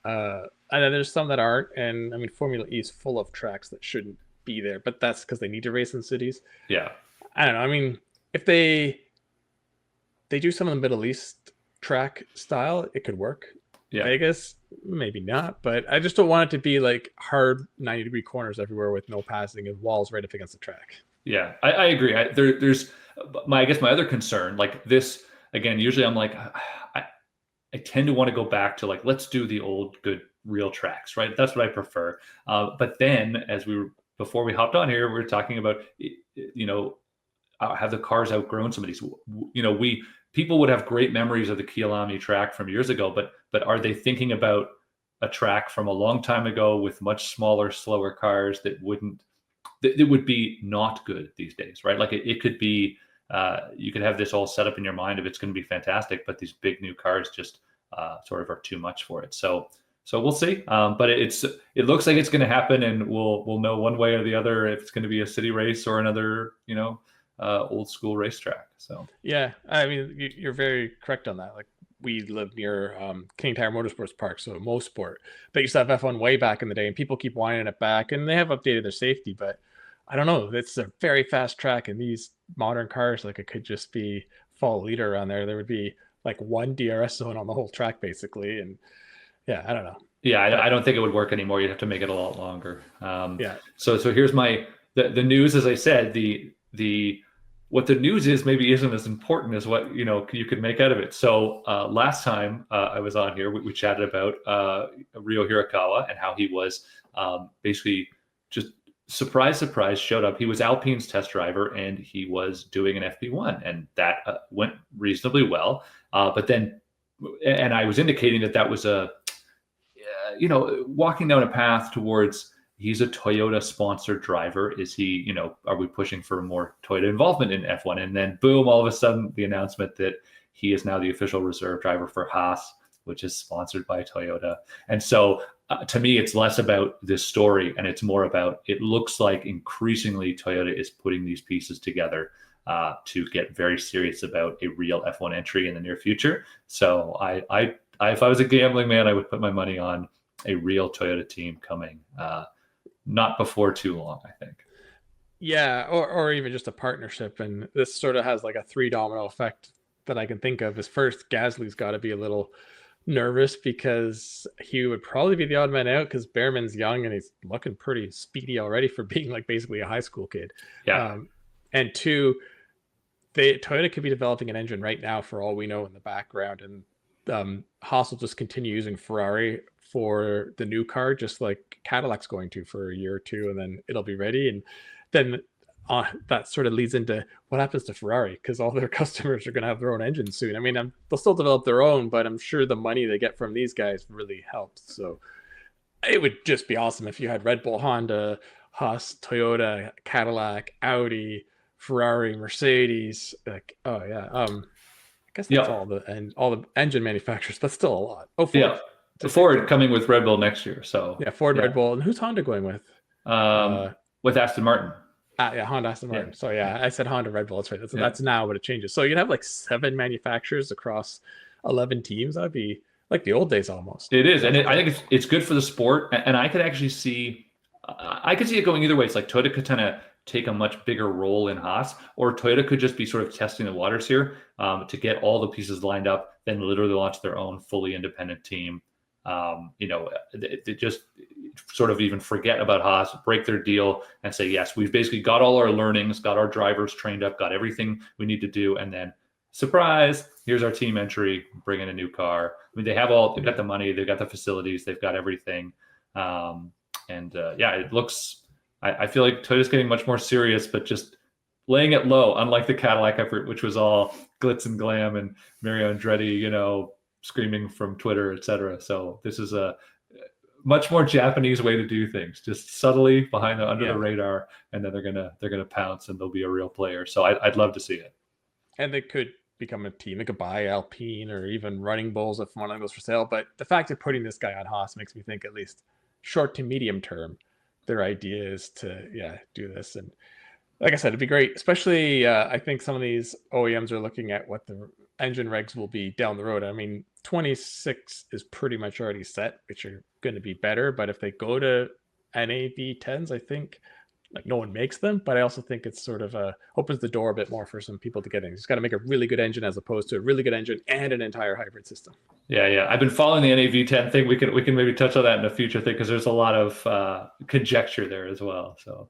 And then there's some that aren't. And I mean, Formula E is full of tracks that shouldn't be there, but that's because they need to race in cities. Yeah. I don't know. I mean, if they do some of the Middle East track style, it could work. Yeah. Vegas, maybe not, but I just don't want it to be like hard 90-degree corners everywhere with no passing and walls right up against the track. Yeah, I agree. There's I guess my other concern, like this, again, usually I'm like, I tend to want to go back to like, let's do the old good real tracks, right? That's what I prefer. But then before we hopped on here, we were talking about, have the cars outgrown some of these? People would have great memories of the Kyalami track from years ago, but are they thinking about a track from a long time ago with much smaller, slower cars that would be not good these days, right? Like it could be, you could have this all set up in your mind if it's going to be fantastic, but these big new cars just sort of are too much for it. So we'll see. But it looks like it's going to happen, and we'll know one way or the other if it's going to be a city race or another, old school racetrack. So yeah, I mean, you're very correct on that. Like, we live near King Tire Motorsports Park, so most sport. They used to have F1 way back in the day, and people keep whining it back, and they have updated their safety, but I don't know. It's a very fast track, and these modern cars, like, it could just be fall leader around there. There would be like one DRS zone on the whole track, basically, and yeah, I don't know. Yeah, I don't think it would work anymore. You'd have to make it a lot longer. Yeah. So here's the news. As I said, what the news is maybe isn't as important as what you could make out of it. So last time I was on here, we chatted about Ryo Hirakawa and how he was basically just surprise showed up. He was Alpine's test driver, and he was doing an FP1, and that went reasonably well. But then, and I was indicating that was walking down a path towards, he's a Toyota sponsored driver. Is he, are we pushing for more Toyota involvement in F1? And then boom, all of a sudden the announcement that he is now the official reserve driver for Haas, which is sponsored by Toyota. And so to me, it's less about this story, and it's more about, it looks like increasingly Toyota is putting these pieces together to get very serious about a real F1 entry in the near future. So I if I was a gambling man, I would put my money on a real Toyota team coming not before too long, I think. Yeah, or even just a partnership. And this sort of has like a 3-domino effect that I can think of. Is first, Gasly's got to be a little nervous, because he would probably be the odd man out, because Behrman's young and he's looking pretty speedy already for being like basically a high school kid. Yeah. And 2, Toyota could be developing an engine right now for all we know in the background, and Haas will just continue using Ferrari for the new car, just like Cadillac's going to for a year or two, and then it'll be ready. And then that sort of leads into what happens to Ferrari, because all their customers are going to have their own engines soon. I mean, they'll still develop their own, but I'm sure the money they get from these guys really helps. So it would just be awesome if you had Red Bull, Honda, Haas, Toyota, Cadillac, Audi, Ferrari, Mercedes. Like, oh yeah, I guess that's all the engine manufacturers. That's still a lot. Oh, Ford. Yeah, Ford coming with Red Bull next year. So yeah, Ford, Red Bull, and who's Honda going with? With Aston Martin. Yeah, Honda, Aston Martin. Yeah. So yeah, I said Honda, Red Bull. That's right. That's now, but it changes. So you'd have like 7 manufacturers across 11 teams. That'd be like the old days almost. It is, and I think it's good for the sport. And I could actually see, it going either way. It's like Toyota could kind of take a much bigger role in Haas, or Toyota could just be sort of testing the waters here to get all the pieces lined up, then literally launch their own fully independent team. They just sort of even forget about Haas, break their deal, and say, yes, we've basically got all our learnings, got our drivers trained up, got everything we need to do, and then surprise, here's our team entry, bring in a new car. I mean, they've got the money, they've got the facilities, they've got everything. It looks, I feel like Toyota's getting much more serious, but just laying it low, unlike the Cadillac effort, which was all glitz and glam and Mario Andretti, screaming from Twitter, etc. So this is a much more Japanese way to do things, just subtly under the radar, and then they're gonna pounce and they'll be a real player. So I'd love to see it. And they could become a team. They could buy Alpine or even Running Bulls if one of them goes for sale. But the fact of putting this guy on Haas makes me think, at least short to medium term, their idea is to do this. And like I said, it'd be great, especially I think some of these OEMs are looking at what the engine regs will be down the road. I mean, 26 is pretty much already set, which are going to be better. But if they go to NAV10s, I think like no one makes them, but I also think it's sort of opens the door a bit more for some people to get in. You just got to make a really good engine as opposed to a really good engine and an entire hybrid system. Yeah. I've been following the NAV10 thing. We can maybe touch on that in a future thing, because there's a lot of conjecture there as well. So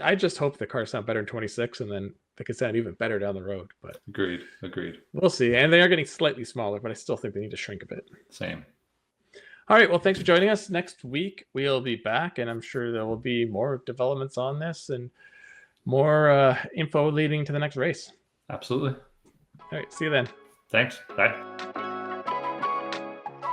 I just hope the cars sound better in 26, and then they could sound even better down the road. But agreed. We'll see. And they are getting slightly smaller, but I still think they need to shrink a bit. Same. All right. Well, thanks for joining us. Next week, we'll be back, and I'm sure there will be more developments on this and more info leading to the next race. Absolutely. All right. See you then. Thanks. Bye.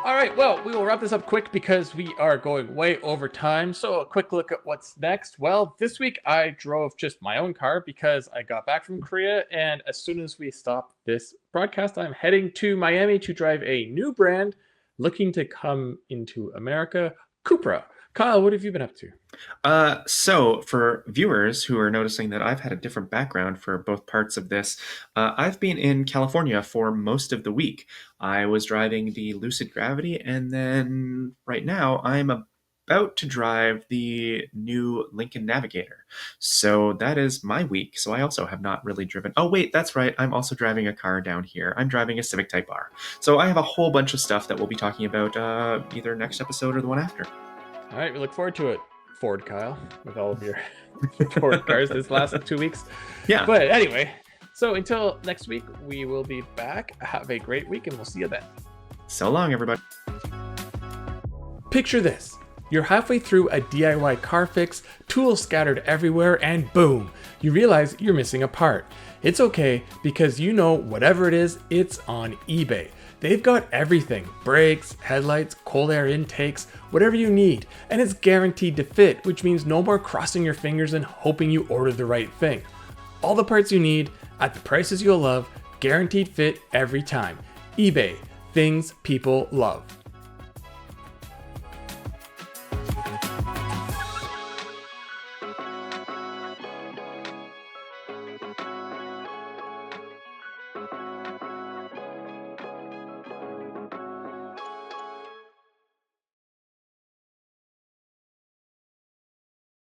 All right. Well, we will wrap this up quick because we are going way over time. So a quick look at what's next. Well, this week I drove just my own car because I got back from Korea. And as soon as we stop this broadcast, I'm heading to Miami to drive a new brand looking to come into America, Cupra. Kyle, what have you been up to? So for viewers who are noticing that I've had a different background for both parts of this, I've been in California for most of the week. I was driving the Lucid Gravity, and then right now I'm about to drive the new Lincoln Navigator. So that is my week. So I also have not really driven. Oh, wait, that's right. I'm also driving a car down here. I'm driving a Civic Type R. So I have a whole bunch of stuff that we'll be talking about either next episode or the one after. All right, we look forward to it, Ford Kyle, with all of your Ford cars this last 2 weeks. Yeah. But anyway, so until next week, we will be back. Have a great week, and we'll see you then. So long, everybody. Picture this. You're halfway through a DIY car fix, tools scattered everywhere, and boom, you realize you're missing a part. It's okay, because you know whatever it is, it's on eBay. They've got everything, brakes, headlights, cold air intakes, whatever you need, and it's guaranteed to fit, which means no more crossing your fingers and hoping you order the right thing. All the parts you need, at the prices you'll love, guaranteed fit every time. eBay, things people love.